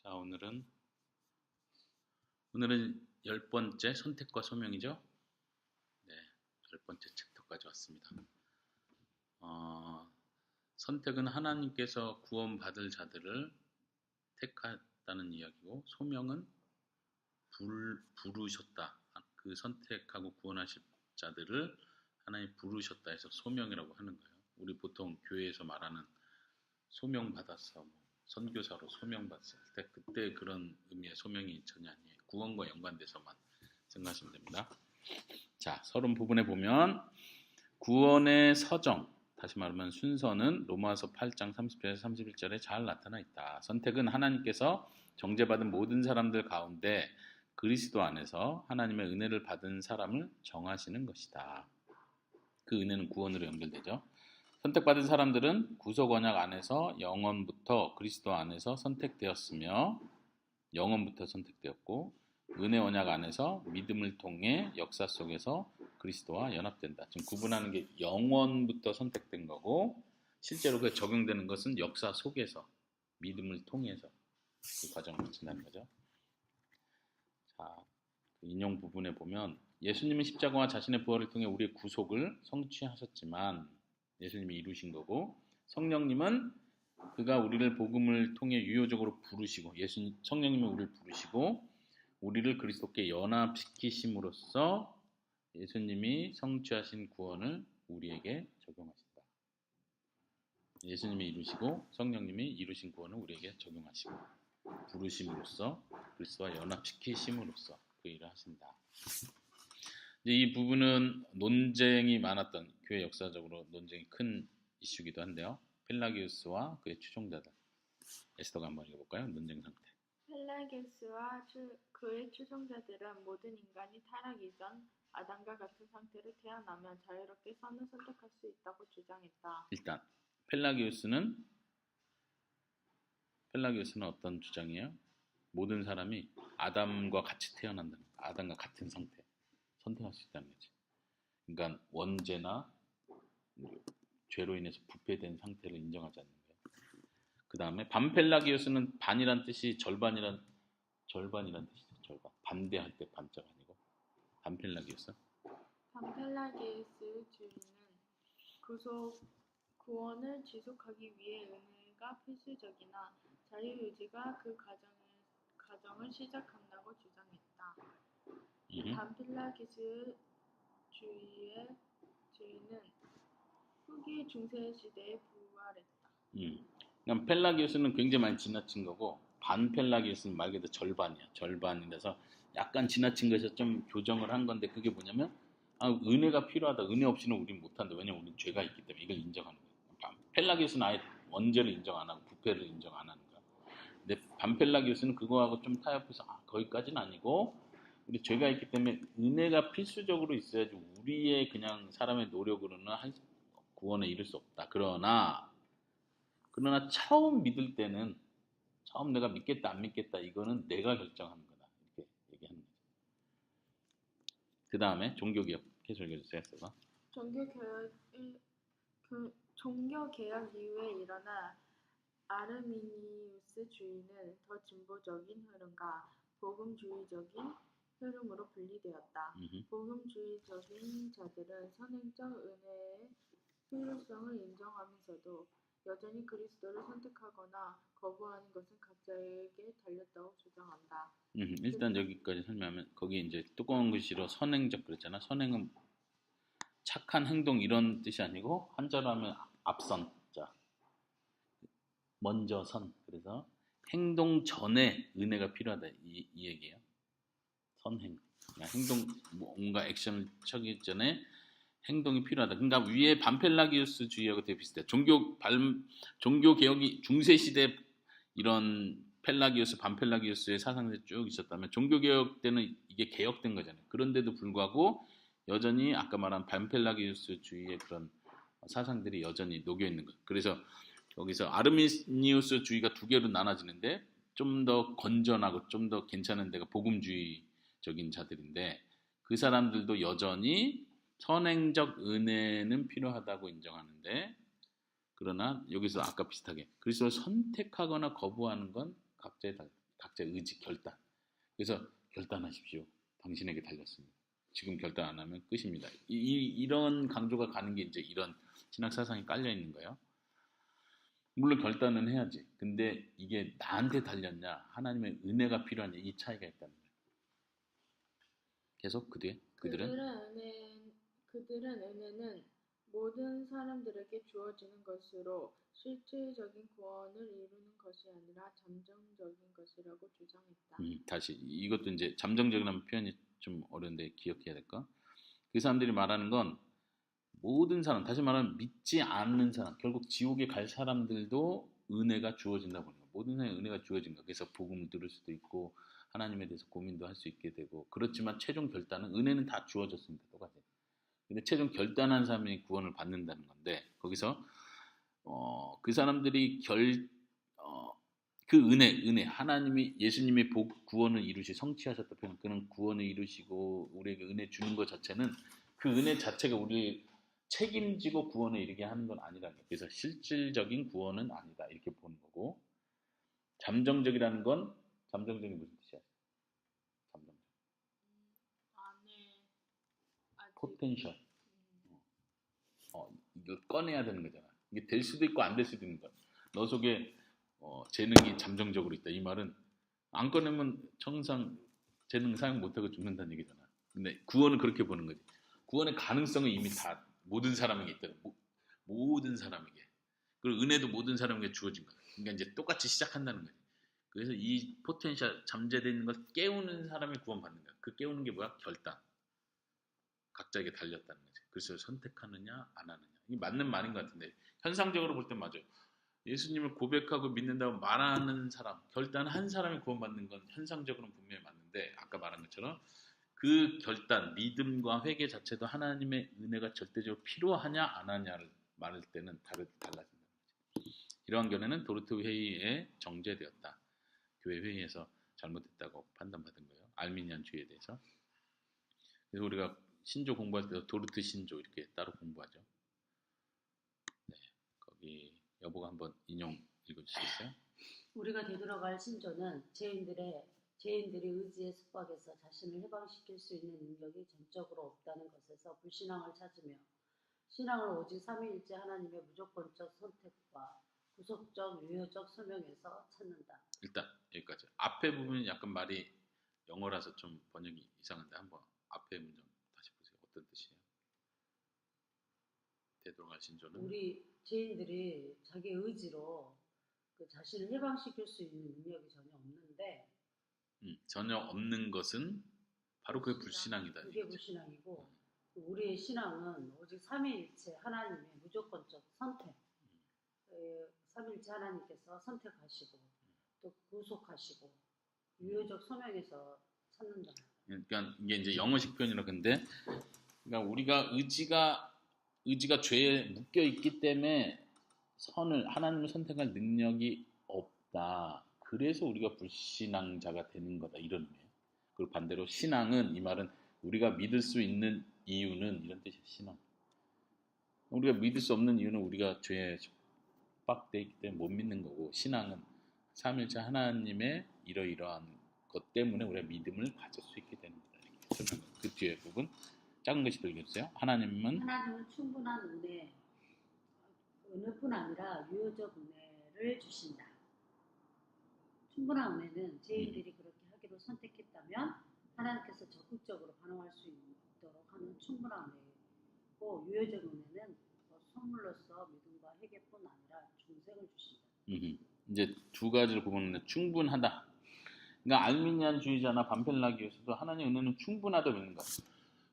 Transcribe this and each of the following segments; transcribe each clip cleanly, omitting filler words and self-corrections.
자, 오늘은 10번째 선택과 소명이죠. 네, 10번째 챕터까지 왔습니다. 선택은 하나님께서 구원받을 자들을 택했다는 이야기고, 소명은 부르셨다. 그 선택하고 구원하실 자들을 하나님 부르셨다 해서 소명이라고 하는 거예요. 우리 보통 교회에서 말하는 소명 받았어, 선교사로 소명 받았을 때 그때 그런 의미의 소명이 전혀 아니에요. 구원과 연관돼서만 생각하시면 됩니다. 자, 서론 부분에 보면 구원의 서정, 다시 말하면 순서는 로마서 8장 30절에서 31절에 잘 나타나 있다. 선택은 하나님께서 정죄받은 모든 사람들 가운데 그리스도 안에서 하나님의 은혜를 받은 사람을 정하시는 것이다. 그 은혜는 구원으로 연결되죠. 선택받은 사람들은 구속 언약 안에서 영원부터 그리스도 안에서 선택되었으며, 영원부터 선택되었고, 은혜 언약 안에서 믿음을 통해 역사 속에서 그리스도와 연합된다. 지금 구분하는 게 영원부터 선택된 거고, 실제로 그 적용되는 것은 역사 속에서 믿음을 통해서 그 과정을 거친다는 거죠. 자, 그 인용 부분에 보면 예수님은 십자가와 자신의 부활을 통해 우리의 구속을 성취하셨지만, 예수님이 이루신 거고, 성령님은 그가 우리를 복음을 통해 유효적으로 부르시고, 성령님이 우리를 부르시고 우리를 그리스도께 연합시키심으로써 예수님이 성취하신 구원을 우리에게 적용하신다. 예수님이 이루시고 성령님이 이루신 구원을 우리에게 적용하시고, 부르심으로써 그리스도와 연합시키심으로써 그 일을 하신다. 이 부분은 논쟁이 많았던, 교회 역사적으로 논쟁이 큰 이슈이기도 한데요. 펠라기우스와 그의 추종자들. 에스더가 한번 읽어볼까요? 논쟁 상태. 펠라기우스와 그의 추종자들은 모든 인간이 타락 이전 아담과 같은 상태로 태어나면 자유롭게 선을 선택할 수 있다고 주장했다. 일단 펠라기우스는 어떤 주장이에요? 모든 사람이 아담과 같이 태어난다는 거예요. 아담과 같은 상태 선택할 수 있다는 거지. 그러니까 원죄나 죄로 인해서 부패된 상태를 인정하지 않는 거예요. 그 다음에 반펠라기우스는 반이란 뜻이 절반이란 뜻이죠. 절반. 반대할 때 반자가 아니고. 반펠라기우스. 반펠라기우스 주의는 구원을 지속하기 위해 은혜가 필수적이나 자유의지가 그 과정을 시작한다고 주장했다. 반펠라기우스 주의는 후기 중세시대에 부활했다. 그러니까 펠라기우스는 굉장히 많이 지나친 거고, 반펠라기우스는 말 그대로 절반이야. 절반이라서 약간 지나친 것에서 좀 교정을 한 건데, 그게 뭐냐면 은혜가 필요하다. 은혜 없이는 우리는 못한다. 왜냐면 우리는 죄가 있기 때문에 이걸 인정하는 거예요. 펠라기우스는 아예 원죄를 인정 안 하고 부패를 인정 안 하는 거야. 근데 반펠라기우스는 그거하고 좀 타협해서 거기까지는 아니고, 우리 죄가 있기 때문에 은혜가 필수적으로 있어야지 우리의 그냥 사람의 노력으로는 구원에 이를 수 없다. 그러나 처음 믿을 때는, 처음 내가 믿겠다 안 믿겠다 이거는 내가 결정하는 거다, 이렇게 얘기하는 거죠. 그 다음에 종교개혁 계속 읽어주세요. 종교개혁 이후에 일어난 아르미니우스 주의는 더 진보적인 흐름과 복음주의적인 흐름으로 분리되었다. 복음주의적인 자들은 선행적 은혜의 필요성을 인정하면서도 여전히 그리스도를 선택하거나 거부하는 것은 각자에게 달렸다고 주장한다. 일단 여기까지 설명하면, 거기 이제 두꺼운 글씨로 선행적 그랬잖아. 선행은 착한 행동 이런 뜻이 아니고, 한자로 하면 앞선 자, 먼저 선. 그래서 행동 전에 은혜가 필요하다 이 얘기예요. 선행. 행동, 뭔가 액션을 처기 전에 행동이 필요하다. 그러니까 위에 반펠라기우스 주의하고 되게 비슷해요. 종교 개혁이 중세 시대 이런 반펠라기우스의 사상이 쭉 있었다면, 종교 개혁 때는 이게 개혁된 거잖아요. 그런데도 불구하고 여전히 아까 말한 반펠라기우스 주의의 그런 사상들이 여전히 녹여 있는 거예요. 그래서 여기서 아르미니우스 주의가 두 개로 나눠지는데, 좀 더 건전하고 좀 더 괜찮은 데가 복음주의적인 자들인데, 그 사람들도 여전히 선행적 은혜는 필요하다고 인정하는데, 그러나 여기서 아까 비슷하게 그리스도를 선택하거나 거부하는 건 각자의 각자 의지, 결단. 그래서 결단하십시오. 당신에게 달렸습니다. 지금 결단 안 하면 끝입니다. 이런 강조가 가는 게 이제 이런 신학 사상이 깔려 있는 거예요. 물론 결단은 해야지. 근데 이게 나한테 달렸냐, 하나님의 은혜가 필요하냐, 이 차이가 있다는 거예요. 계속 그 뒤에 그들은 은혜는 모든 사람들에게 주어지는 것으로 실질적인 구원을 이루는 것이 아니라 잠정적인 것이라고 주장했다. 다시 이것도 이제 잠정적이라는 표현이 좀 어려운데 기억해야 될까? 그 사람들이 말하는 건 모든 사람, 다시 말하면 믿지 않는 사람, 결국 지옥에 갈 사람들도 은혜가 주어진다고 하는 거예요. 모든 사람에 은혜가 주어진 거예요. 그래서 복음을 들을 수도 있고 하나님에 대해서 고민도 할 수 있게 되고, 그렇지만 최종 결단은 은혜는 다 주어졌습니다. 똑같아요. 근데 최종 결단한 사람이 구원을 받는다는 건데, 거기서 그 사람들이 그 은혜, 하나님이 예수님의 구원을 이루시 성취하셨다 표현, 그는 구원을 이루시고 우리에게 은혜 주는 것 자체는 그 은혜 자체가 우리를 책임지고 구원에 이르게 하는 건 아니라는 거예요. 그래서 실질적인 구원은 아니다 이렇게 보는 거고, 잠정적이라는 건 잠정적이 무슨 뜻이야? 잠정적. 안에 아직 포텐셜. 이걸 꺼내야 되는 거잖아. 이게 될 수도 있고 안 될 수도 있는 거야. 너 속에 재능이 잠정적으로 있다. 이 말은 안 꺼내면 청상 재능 사용 못하고 죽는다는 얘기잖아. 근데 구원은 그렇게 보는 거지. 구원의 가능성은 이미 다 모든 사람에게 있다는, 모든 사람에게. 그리고 은혜도 모든 사람에게 주어진 거야. 그러니까 이제 똑같이 시작한다는 거지. 그래서 이 포텐셜, 잠재되어 있는 걸 깨우는 사람이 구원받는 거야. 그 깨우는 게 뭐야? 결단. 각자에게 달렸다는 거지. 그래서 선택하느냐 안 하느냐. 이게 맞는 말인 것 같은데, 현상적으로 볼 땐 맞아요. 예수님을 고백하고 믿는다고 말하는 사람, 결단한 사람이 구원받는 건 현상적으로는 분명히 맞는데, 아까 말한 것처럼 그 결단, 믿음과 회개 자체도 하나님의 은혜가 절대적으로 필요하냐 안 하냐를 말할 때는 달라진다는 거지. 이러한 견해는 도르트 회의에 정제되었다. 교회 회의에서 잘못했다고 판단받은 거예요. 알미니안주의에 대해서. 그래서 우리가 신조 공부할 때 도르트 신조 이렇게 따로 공부하죠. 네, 거기 여보가 한번 인용 읽어주시겠어요? 우리가 되돌아갈 신조는 죄인들의 의지에 속박해서 자신을 해방시킬 수 있는 능력이 전적으로 없다는 것에서 불신앙을 찾으며, 신앙을 오직 삼위일체 하나님의 무조건적 선택과 구속적 유효적 소명에서 찾는다. 일단 여기까지. 앞에 부분이 약간 말이 영어라서 좀 번역이 이상한데 한번 앞에 문장 다시 보세요. 어떤 뜻이에요? 되돌아갈 신조는 우리 죄인들이 자기 의지로 그 자신을 해방시킬 수 있는 능력이 전혀 없는데, 전혀 없는 것은 바로 그게 불신앙이다. 그게 불신앙이고, 우리의 신앙은 오직 삼위일체 하나님의 무조건적 선택, 삼위일체 하나님께서 선택하시고 또 구속하시고 유효적 소명에서 찾는다. 그러니까 이게 이제 영어식 표현이라. 근데 그러니까 우리가 의지가 죄에 묶여 있기 때문에 하나님을 선택할 능력이 없다. 그래서 우리가 불신앙자가 되는 거다, 이런 의미예요. 그리고 반대로 신앙은, 이 말은 우리가 믿을 수 있는 이유는, 이런 뜻이에요. 신앙. 우리가 믿을 수 없는 이유는 우리가 죄에 속박되어 있기 때문에 못 믿는 거고, 신앙은 삼위일체 하나님의 이러이러한 것 때문에 우리가 믿음을 가질 수 있게 되는 거다. 이렇게 설명합니다. 그 뒤에 부분 작은 것이 들겠어요. 하나님은 충분한 은혜뿐 아니라 유효적 은혜를 주신다. 충분한 은혜는 죄인들이 그렇게 하기로 선택했다면 하나님께서 적극적으로 반응할 수 있도록 하는 충분한 은혜고, 유효적 은혜는 선물로서 믿음과 회개뿐 아니라 중생을 주신다. 이제 두 가지를 구분하는데, 충분하다. 그러니까 알미니안주의자나 반펠라기에서도 하나님의 은혜는 충분하다 믿는 거야.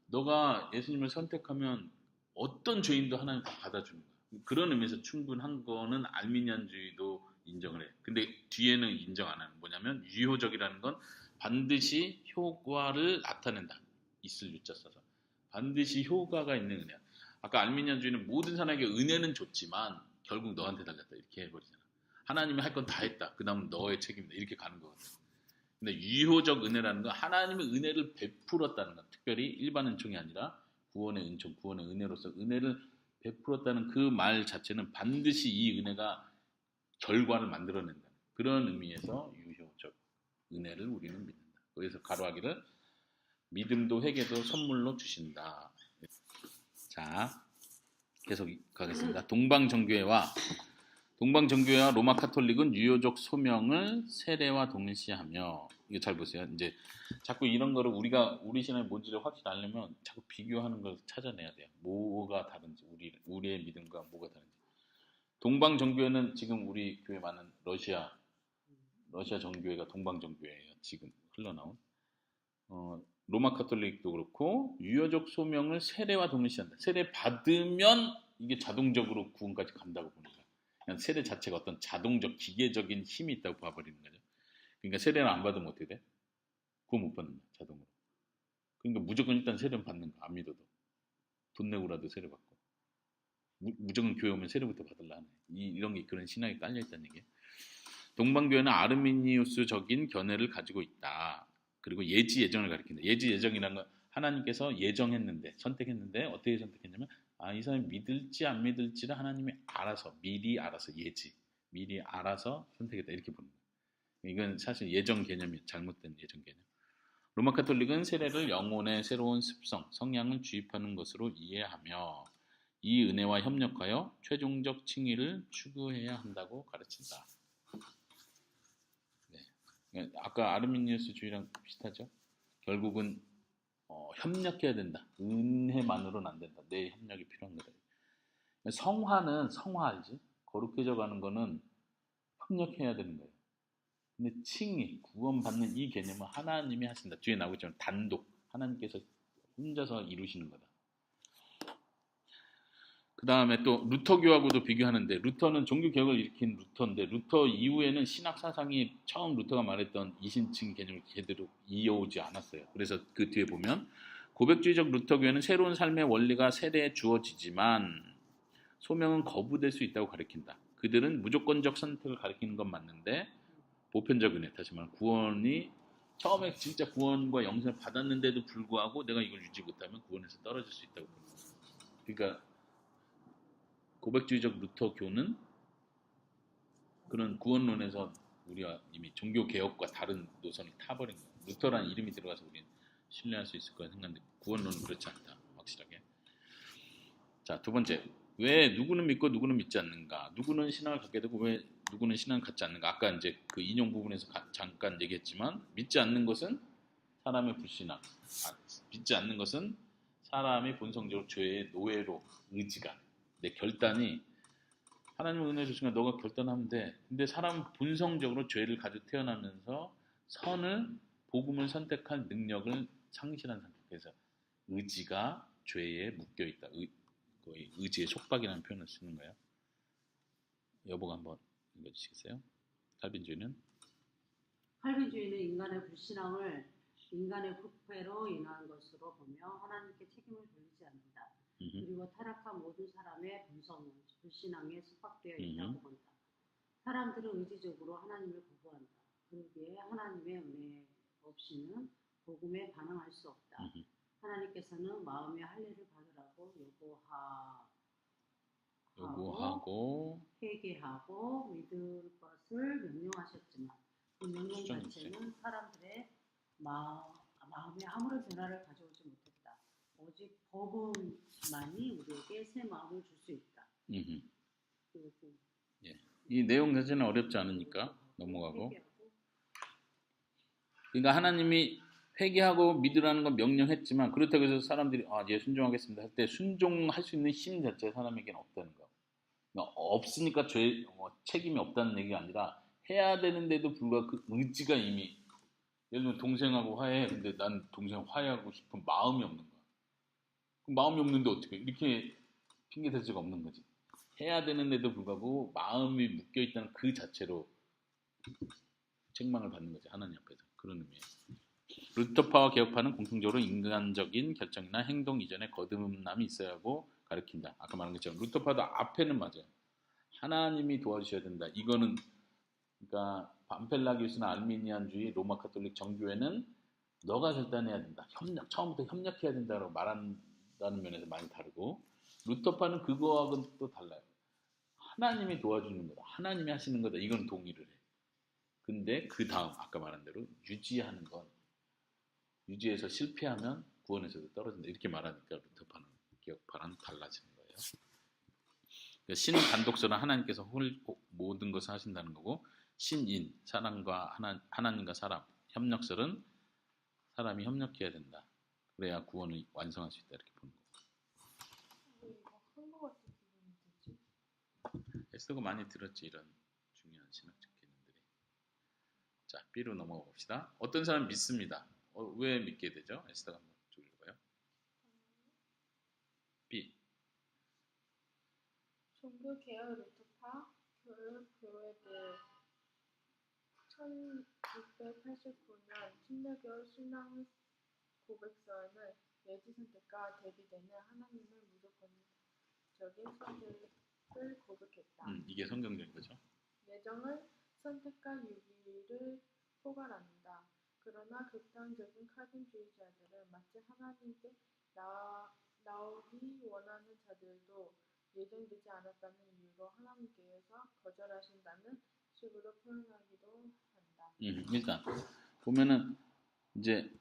너가 예수님을 선택하면 어떤 죄인도 하나님 다 받아주는 거야. 그런 의미에서 충분한 거는 알미니안주의도 인정을 해. 근데 뒤에는 인정 안 하는, 뭐냐면 유효적이라는 건 반드시 효과를 나타낸다. 있을 유자 써서 반드시 효과가 있는 은혜야. 아까 알미니안주의는 모든 사람에게 은혜는 줬지만 결국 너한테 달렸다 이렇게 해버리잖아. 하나님이 할 건 다 했다. 그 다음은 너의 책임이다. 이렇게 가는 거거든. 근데 유효적 은혜라는 건 하나님의 은혜를 베풀었다는 것. 특별히 일반 은총이 아니라 구원의 은총, 구원의 은혜로서 은혜를 베풀었다는 그 말 자체는 반드시 이 은혜가 결과를 만들어낸다. 그런 의미에서 유효적 은혜를 우리는 믿는다. 그래서 가로하기를 믿음도 회개도 선물로 주신다. 자, 계속 가겠습니다. 동방정교회와 로마 카톨릭은 유효적 소명을 세례와 동일시하며, 이거 잘 보세요. 이제 자꾸 이런 거를 우리 신앙이 뭔지를 확실히 알려면 자꾸 비교하는 걸 찾아내야 돼요. 뭐가 다른지, 우리의 믿음과 뭐가 다른지. 동방정교회는 지금 우리 교회 많은 러시아 정교회가 동방정교회예요. 지금 흘러나온. 로마 카톨릭도 그렇고 유효적 소명을 세례와 동일시한다. 세례 받으면 이게 자동적으로 구원까지 간다고 보는 거예요. 그냥 세례 자체가 어떤 자동적 기계적인 힘이 있다고 봐버리는 거죠. 그러니까 세례를 안 받으면 어떻게 돼? 구원 못 받는 거야, 자동으로. 그러니까 무조건 일단 세례는 받는 거야. 안 믿어도. 돈 내고라도 세례 받고. 무조건 교회 오면 세례부터 받으려 하네. 이런 게 그런 신학이 깔려있다는 얘기예요. 동방교회는 아르미니우스적인 견해를 가지고 있다. 그리고 예지 예정을 가리킨다. 예지 예정이라는 건 하나님께서 예정했는데, 선택했는데 어떻게 선택했냐면 이 사람이 믿을지 안 믿을지를 하나님이 알아서, 미리 알아서, 미리 알아서 선택했다, 이렇게 보는 거예요. 이건 사실 예정 개념이 잘못된 예정 개념. 로마 카톨릭은 세례를 영혼의 새로운 습성, 성향을 주입하는 것으로 이해하며 이 은혜와 협력하여 최종적 칭의를 추구해야 한다고 가르친다. 네. 아까 아르미니우스 주의랑 비슷하죠? 결국은 협력해야 된다. 은혜만으로는 안 된다. 내 협력이 필요한 거다. 성화는 성화 알지? 거룩해져 가는 거는 협력해야 되는 거예요. 근데 칭의, 구원받는 이 개념은 하나님이 하신다. 뒤에 나오겠지만 단독, 하나님께서 혼자서 이루시는 거다. 그 다음에 또 루터교하고도 비교하는데, 루터는 종교개혁을 일으킨 루터인데, 루터 이후에는 신학 사상이 처음 루터가 말했던 이신칭 개념을 제대로 이어오지 않았어요. 그래서 그 뒤에 보면 고백주의적 루터교회는 새로운 삶의 원리가 세례에 주어지지만 소명은 거부될 수 있다고 가리킨다. 그들은 무조건적 선택을 가리키는 건 맞는데 보편적 은혜, 다시 말하면 구원이 처음에 진짜 구원과 영생을 받았는데도 불구하고 내가 이걸 유지 못하면 구원에서 떨어질 수 있다고 봅니다. 그러니까 고백주의적 루터교는 그런 구원론에서 우리가 이미 종교개혁과 다른 노선을 타버린 거예요. 루터라는 이름이 들어가서 우리는 신뢰할 수 있을 거라 생각하는데 구원론은 그렇지 않다, 확실하게. 자, 두 번째, 왜 누구는 믿고 누구는 믿지 않는가? 누구는 신앙을 갖게 되고 왜 누구는 신앙을 갖지 않는가? 아까 이제 그 인용 부분에서 잠깐 얘기했지만, 믿지 않는 것은 사람의 불신앙, 믿지 않는 것은 사람이 본성적으로 죄의 노예로, 의지가, 내 결단이 하나님의 은혜 주시니까 너가 결단하면 돼. 근데 사람은 본성적으로 죄를 가지고 태어나면서 복음을 선택할 능력을 상실한 상태. 그래서 의지가 죄에 묶여 있다. 거의 의지의 속박이라는 표현을 쓰는 거예요. 여보가 한번 읽어주시겠어요? 칼빈주의는 인간의 불신앙을 인간의 부패로 인한 것으로 보며 하나님께 책임을 돌리지 않는다. 그리고 타락한 모든 사람의 본성은 불신앙에 속박되어 있다고 본다. 사람들은 의지적으로 하나님을 거부한다. 그러기에 하나님의 은혜 없이는 복음에 반응할 수 없다. 하나님께서는 마음의 할례를 받으라고 요구하고 회개하고 믿을 것을 명령하셨지만 그 명령 자체는 사람들의 마음에 아무런 변화를 가져오지 못했다. 오직 복음만이 우리에게 새 마음을 줄 수 있다. 예. 이 내용 자체는 어렵지 않으니까 넘어가고. 그러니까 하나님이 회개하고 믿으라는 건 명령했지만, 그렇다고 해서 사람들이 예, 순종하겠습니다 할 때 순종할 수 있는 힘 자체가 사람에게는 없다는 거. 그러니까 없으니까 책임이 없다는 얘기가 아니라 해야 되는데도 불구하고 그 의지가 이미, 예를 들면 동생하고 화해해. 근데 난 동생 화해하고 싶은 마음이 없는 거야. 그럼 마음이 없는데 어떻게 해? 이렇게 핑계 댈 수가 없는 거지. 해야 되는데도 불구하고 마음이 묶여있다는 그 자체로 책망을 받는 거지, 하나님 앞에서. 그런 의미예요. 루터파와 개혁파는 공통적으로 인간적인 결정이나 행동 이전에 거듭남이 있어야 하고 가르친다. 아까 말한 것처럼 루터파도 앞에는 맞아요. 하나님이 도와주셔야 된다. 이거는 그러니까 밤펠라기우스나 알미니안주의 로마 카톨릭 정교회는 너가 결단해야 된다. 처음부터 협력해야 된다고 말한다는 면에서 많이 다르고, 루터파는 그거하고는 또 달라요. 하나님이 도와주는 거다. 하나님이 하시는 거다. 이건 동의를 해. 근데 그 다음 아까 말한 대로 유지하는 건 유지해서 실패하면 구원에서도 떨어진다. 이렇게 말하니까 루터파는 개혁파랑 달라지는 거예요. 그러니까 신 단독설은 하나님께서 모든 것을 하신다는 거고 신인 사람과 하나님과 사람 협력설은 사람이 협력해야 된다. 그래야 구원을 완성할 수 있다. 이렇게 보는 거고. 이거 한국어 쓰기는 되지? 에스더가 많이 들었지 이런 중요한 신학적 개념들이. 자, B로 넘어가 봅시다. 어떤 사람 믿습니다. 왜 믿게 되죠? 에스더가 한번 좀 읽어봐요. B. 종교 개혁 루터파 교육 교회들 1689년 침례교 신앙 고백서에는 예지 선택과 대비되는 하나님의 무조건적인 선택을 고백했다. 이게 성경적인 거죠. 예정은 선택과 유기를 포괄한다. 그러나 극단적인 칼빈주의자들은 마치 하나님께 나오기 원하는 자들도 예정되지 않았다는 이유로 하나님께서 거절하신다는 식으로 표현하기도 한다. 일단 보면은 이제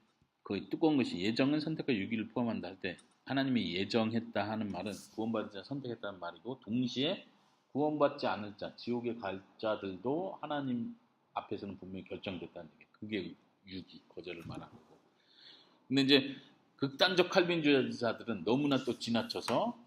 거의 두꺼운 것이 예정은 선택과 유기를 포함한다 할 때 하나님이 예정했다 하는 말은 구원받을 자 선택했다는 말이고 동시에 구원받지 않을 자 지옥에 갈 자들도 하나님 앞에서는 분명히 결정됐다는 얘기예요. 그게 유기 거절을 말하는 거고. 근데 이제 극단적 칼빈주의자들은 너무나 또 지나쳐서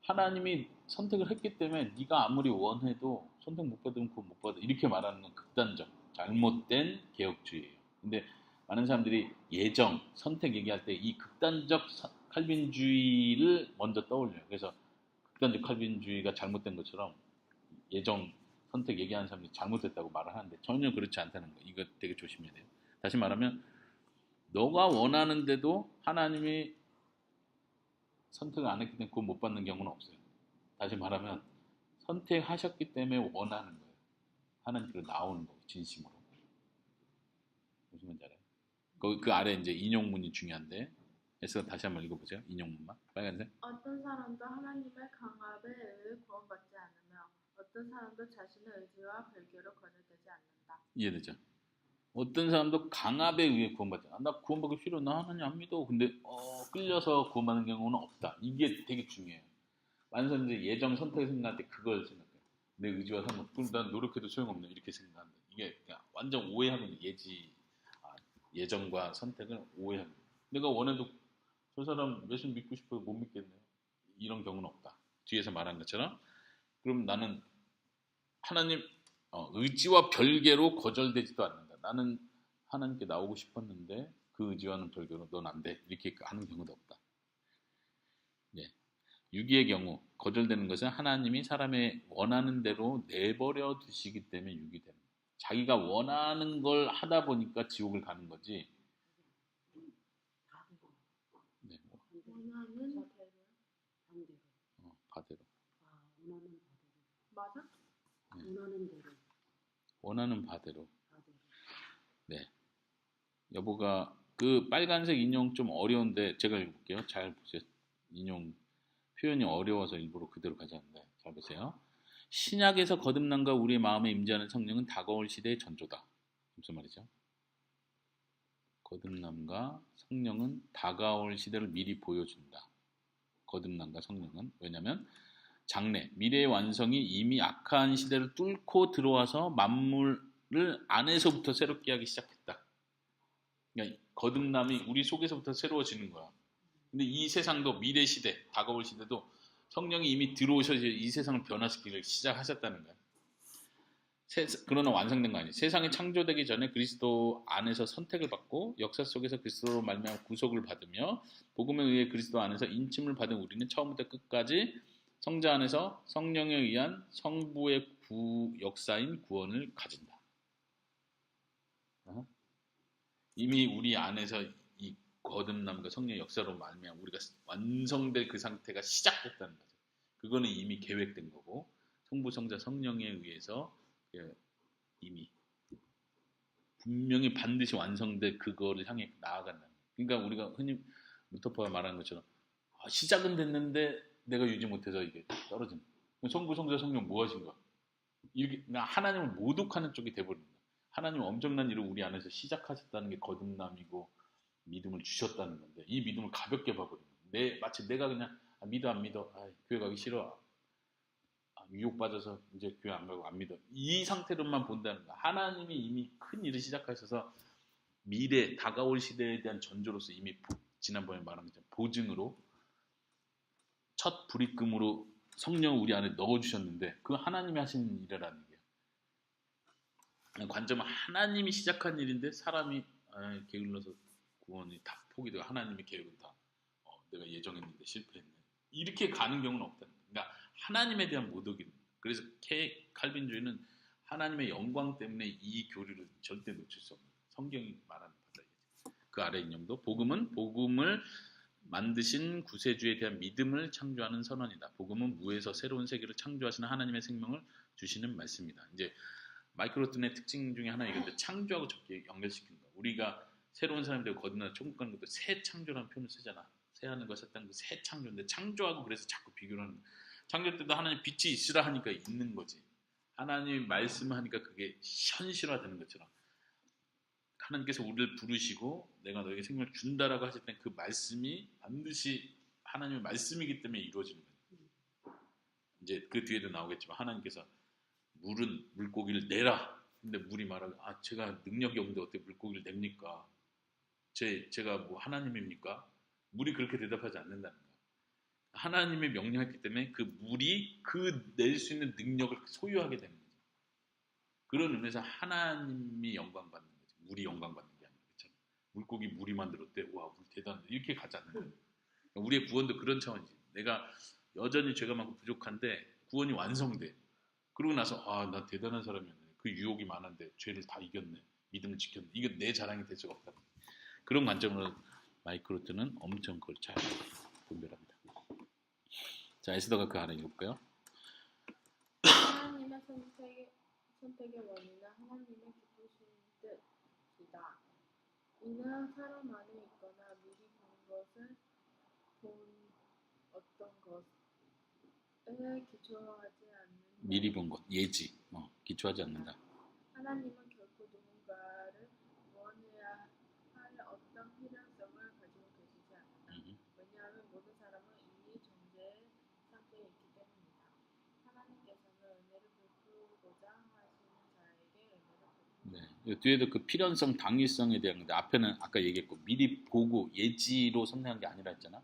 하나님이 선택을 했기 때문에 네가 아무리 원해도 선택 못 받으면 그거 못 받아 이렇게 말하는 건 극단적 잘못된 개혁주의예요. 근데 많은 사람들이 예정, 선택 얘기할 때 이 극단적 칼빈주의를 먼저 떠올려요. 그래서 극단적 칼빈주의가 잘못된 것처럼 예정, 선택 얘기하는 사람들이 잘못했다고 말을 하는데 전혀 그렇지 않다는 거. 이거 되게 조심해야 돼요. 다시 말하면 너가 원하는데도 하나님이 선택을 안 했기 때문에 그거 못 받는 경우는 없어요. 다시 말하면 선택하셨기 때문에 원하는 거예요. 하나님께로 나오는 거예요. 진심으로. 무슨 말인지 알아요? 그 아래 이제 인용문이 중요한데 에스더 다시 한번 읽어보세요. 인용문만 빨간색. 어떤 사람도 하나님의 강압에 의해 구원받지 않으며 어떤 사람도 자신의 의지와 별개로 거절되지 않는다. 이해되죠? 어떤 사람도 강압에 의해 구원받지 않아. 나 구원받기 싫어. 나 하나님 안 믿어. 근데 끌려서 구원받는 경우는 없다. 이게 되게 중요해요. 완전 이제 예정 선택 생각할 때 그걸 생각해요. 내 의지와 상관. 그럼 난 노력해도 소용없네. 이렇게 생각한다. 이게 그냥 완전 오해하는 예정과 선택을 오해하는 거예요. 내가 원해도 저 사람 예수 믿고 싶어요. 못 믿겠네요. 이런 경우는 없다. 뒤에서 말한 것처럼. 그럼 나는 하나님 의지와 별개로 거절되지도 않는다. 나는 하나님께 나오고 싶었는데 그 의지와는 별개로 넌 안 돼. 이렇게 하는 경우도 없다. 예. 유기의 경우 거절되는 것은 하나님이 사람의 원하는 대로 내버려 두시기 때문에 유기되는 거예요. 자기가 원하는 걸 하다 보니까 지옥을 가는 거지. 네, 원하는 대로. 반대로. 바대로. 원하는 바대로. 맞아? 네. 원하는 대로. 원하는 바대로. 바대로. 네. 여보가 그 빨간색 인용 좀 어려운데 제가 읽을게요. 잘 보세요. 인용 표현이 어려워서 일부러 그대로 가져왔는데 잘 보세요. 신약에서 거듭남과 우리의 마음에 임재하는 성령은 다가올 시대의 전조다. 무슨 말이죠? 거듭남과 성령은 다가올 시대를 미리 보여준다. 거듭남과 성령은 왜냐하면 장래, 미래의 완성이 이미 악한 시대를 뚫고 들어와서 만물을 안에서부터 새롭게 하기 시작했다. 그러니까 거듭남이 우리 속에서부터 새로워지는 거야. 근데 이 세상도 미래 시대, 다가올 시대도 성령이 이미 들어오셔서 이 세상을 변화시키기를 시작하셨다는 거야. 그러나 완성된 거 아니에요. 세상이 창조되기 전에 그리스도 안에서 선택을 받고 역사 속에서 그리스도로 말미암아 구속을 받으며 복음에 의해 그리스도 안에서 인침을 받은 우리는 처음부터 끝까지 성자 안에서 성령에 의한 성부의 역사인 구원을 가진다. 이미 우리 안에서 이 거듭남과 성령의 역사로 말미암아 우리가 완성될 그 상태가 시작됐다는 거죠. 그거는 이미 계획된 거고 성부, 성자, 성령에 의해서 이미 분명히 반드시 완성될 그거를 향해 나아간다는 거예요. 그러니까 우리가 흔히 루터파가 말하는 것처럼 시작은 됐는데 내가 유지 못해서 이게 떨어진다. 성부, 성자, 성령 뭐 하신 거야? 이렇게 하나님을 모독하는 쪽이 돼버린다. 하나님은 엄청난 일을 우리 안에서 시작하셨다는 게 거듭남이고 믿음을 주셨다는 건데 이 믿음을 가볍게 봐버리는 거예요. 마치 내가 그냥 믿어 안 믿어? 교회 가기 싫어. 유혹받아서 이제 교회 안 가고 안 믿어. 이 상태로만 본다는 거야. 하나님이 이미 큰 일을 시작하셔서 미래 다가올 시대에 대한 전조로서 이미 지난번에 말한 것처럼 보증으로 첫 불입금으로 성령을 우리 안에 넣어주셨는데 그 하나님이 하시는 일이라는 게 관점은 하나님이 시작한 일인데 사람이 게을러서 구원이 다 포기되고 하나님의 계획은 다 내가 예정했는데 실패했네. 이렇게 가는 경우는 없다는 거예요. 그러니까 하나님에 대한 모독입니다. 그래서 칼빈주의는 하나님의 영광 때문에 이 교리를 절대 놓칠 수 없는 성경이 말하는 바다. 그 아래 인용도 복음은 복음을 만드신 구세주에 대한 믿음을 창조하는 선언이다. 복음은 무에서 새로운 세계를 창조하시는 하나님의 생명을 주시는 말씀이다. 이제 마이크로튼의 특징 중에 하나 이건데 창조하고 적게 연결시키는 거. 우리가 새로운 사람이 되고 거듭나 천국 가는 것도 새 창조라는 표현을 쓰잖아. 새하는 것 샀다는 거 새 창조인데 창조하고 그래서 자꾸 비교를 하는 거야. 창조 때도 하나님 빛이 있으라 하니까 있는 거지. 하나님이 말씀하니까 그게 현실화되는 것처럼 하나님께서 우리를 부르시고 내가 너에게 생명을 준다라고 하실 때 그 말씀이 반드시 하나님의 말씀이기 때문에 이루어지는 거예요. 이제 그 뒤에도 나오겠지만 하나님께서 물고기를 내라. 근데 물이 말하고 제가 능력이 없는데 어떻게 물고기를 냅니까? 제가 뭐 하나님입니까? 물이 그렇게 대답하지 않는다는 거예요. 하나님의 명령했기 때문에 그 물이 그 낼 수 있는 능력을 소유하게 되는 거죠. 그런 의미에서 하나님이 영광 받는 거죠. 물이 영광 받는 게 아니라 그렇죠. 물고기 물이 만들었대. 와, 물 대단하다. 이렇게 가지 않는 거예요. 우리의 구원도 그런 차원이지. 내가 여전히 죄가 많고 부족한데 구원이 완성돼. 그러고 나서 나 대단한 사람이었네. 그 유혹이 많은데 죄를 다 이겼네. 믿음을 지켰네. 이건 내 자랑이 될 수가 없다. 그런 관점으로 마이크로트는 엄청 그걸 잘 분별합니다. 자, 에스더가 그 하나 읽어볼까요? 하나님의 선택의 원인은 하나님의 기쁘신 뜻이다. 이는 사람 안에 있거나 미리 본 어떤 것에 기초하지 않는 미리 본 것, 예지, 기초하지 않는다. 하나님은 결코 누군가를 구원해야 할 어떤 필요성을 가지고 계시지 않는다. 왜냐하면 모든 사람은 이미 정죄의 상태에 있기 때문이다. 하나님께서는 은혜를 베푸고자 하시는 자에게 은혜를 베푸신다. 네, 뒤에도 그 필연성, 당위성에 대한 건데 앞에는 아까 얘기했고 미리 보고 예지로 선택한 게 아니라 했잖아.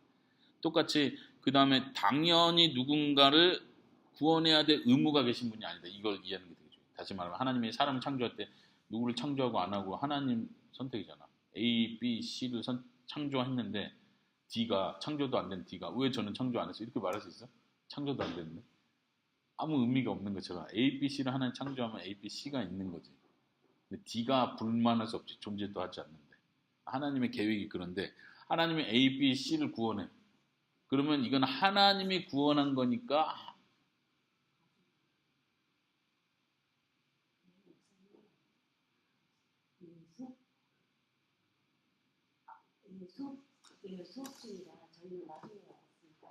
똑같이 그 다음에 당연히 누군가를 구원해야 될 의무가 계신 분이 아니다. 이걸 이해하는 게 되게 중요해요. 다시 말하면 하나님이 사람을 창조할 때 누구를 창조하고 안 하고 하나님 선택이잖아. A, B, C를 창조했는데 D가 창조도 안 된 D가 왜 저는 창조 안 했어? 이렇게 말할 수 있어? 창조도 안 됐는데 아무 의미가 없는 것처럼 A, B, C를 하나님 창조하면 A, B, C가 있는 거지. 근데 D가 불만할 수 없지. 존재도 하지 않는데 하나님의 계획이 그런데 하나님이 A, B, C를 구원해. 그러면 이건 하나님이 구원한 거니까 수업 중이라 저희는 나중에 왔습니다.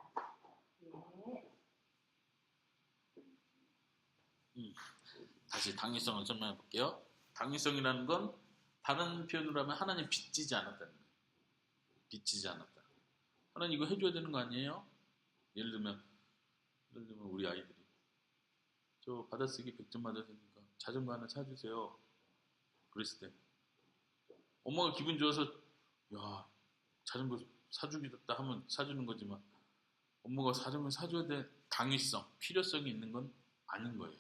네. 다시 당위성을 설명해 볼게요. 당위성이라는 건 다른 표현으로 하면 하나님 빚지지 않았다는 거예요. 빚지지 않았다. 하나님 이거 해줘야 되는 거 아니에요? 예를 들면 우리 아이들이 저 받아쓰기 100점 맞았으니까 자전거 하나 사주세요. 그랬을 때 엄마가 기분 좋아서 야 자전거 사주기다 하면 사주는 거지만 엄마가 자전거 사줘야 될 당위성, 필요성이 있는 건 아닌 거예요.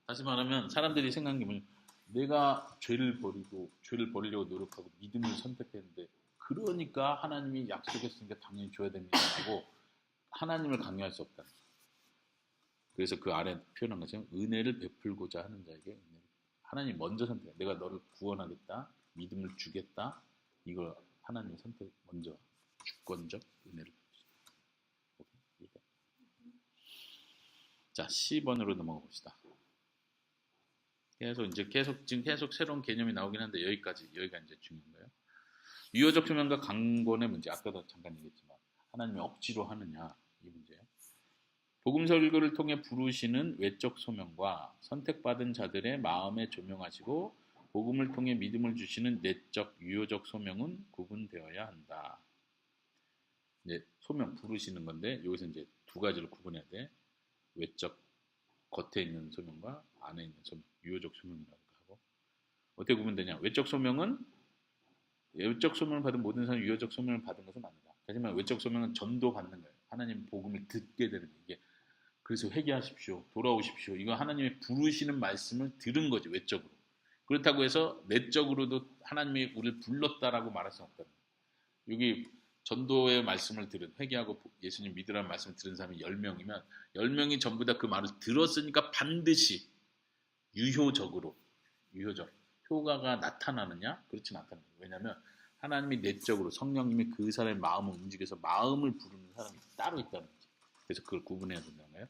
다시 말하면 사람들이 생각하는 게 뭐냐면 내가 죄를 버리려고 노력하고 믿음을 선택했는데 그러니까 하나님이 약속했으니까 당연히 줘야 됩니다 하고 하나님을 강요할 수 없다. 그래서 그 아래 표현한 것처럼 은혜를 베풀고자 하는 자에게 은혜를 하나님 먼저 선택해. 내가 너를 구원하겠다. 믿음을 주겠다. 이걸 하나님 선택 먼저 주권적 은혜를 베푸신다. 자, 10번으로 넘어가 봅시다. 지금 계속 새로운 개념이 나오긴 한데 여기가 이제 중요한 거예요. 유효적 표명과 강권의 문제. 아까도 잠깐 얘기했지만 하나님이 억지로 하느냐 이 문제예요. 복음 설교를 통해 부르시는 외적 소명과 선택받은 자들의 마음에 조명하시고 복음을 통해 믿음을 주시는 내적 유효적 소명은 구분되어야 한다. 이제 소명 부르시는 건데 여기서 이제 두 가지를 구분해야 돼. 외적 겉에 있는 소명과 안에 있는 소명, 유효적 소명이라고 하고 어떻게 구분되냐? 외적 소명을 받은 모든 사람이 유효적 소명을 받은 것은 아니다. 하지만 외적 소명은 전도 받는 거예요. 하나님 복음을 듣게 되는 거예요. 이게 그래서 회개하십시오, 돌아오십시오. 이거 하나님의 부르시는 말씀을 들은 거죠. 외적으로. 그렇다고 해서 내적으로도 하나님이 우리를 불렀다라고 말할 수는 없다는 거예요. 여기 전도의 말씀을 들은 회개하고 예수님 믿으라는 말씀을 들은 사람이 10명이면 10명이 전부 다 그 말을 들었으니까 반드시 유효적 효과가 나타나느냐? 그렇지 않다는 거예요. 왜냐하면 하나님이 내적으로 성령님이 그 사람의 마음을 움직여서 마음을 부르는 사람이 따로 있다는 거죠. 그래서 그걸 구분해야 된다는 거예요.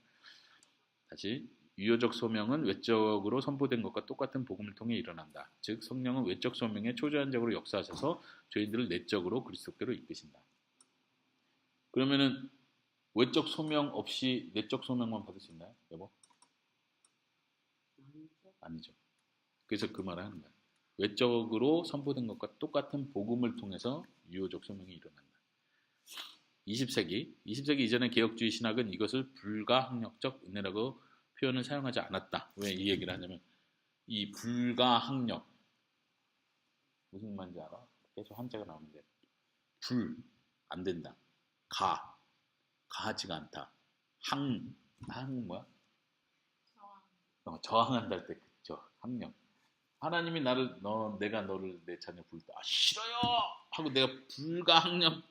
다시 유효적 소명은 외적으로 선포된 것과 똑같은 복음을 통해 일어난다. 즉 성령은 외적 소명에 초자연적으로 역사하셔서 저희들을 내적으로 그리스도께로 이끄신다. 그러면은 외적 소명 없이 내적 소명만 받을 수 있나요? 여보? 아니죠. 그래서 그 말을 하는 거예요. 외적으로 선포된 것과 똑같은 복음을 통해서 유효적 소명이 일어난다. 20세기 이전의 개혁주의 신학은 이것을 불가항력적 은혜라고 표현을 사용하지 않았다. 왜 이 얘기를 하냐면 이 불가항력 무슨 말인지 알아? 계속 한자가 나오는데 불 안 된다. 가하지가 않다. 항은 뭐야? 저항한다 할 때 그죠. 항력. 하나님이 내가 너를 내 자녀 부를 때 싫어요 하고 내가 불가항력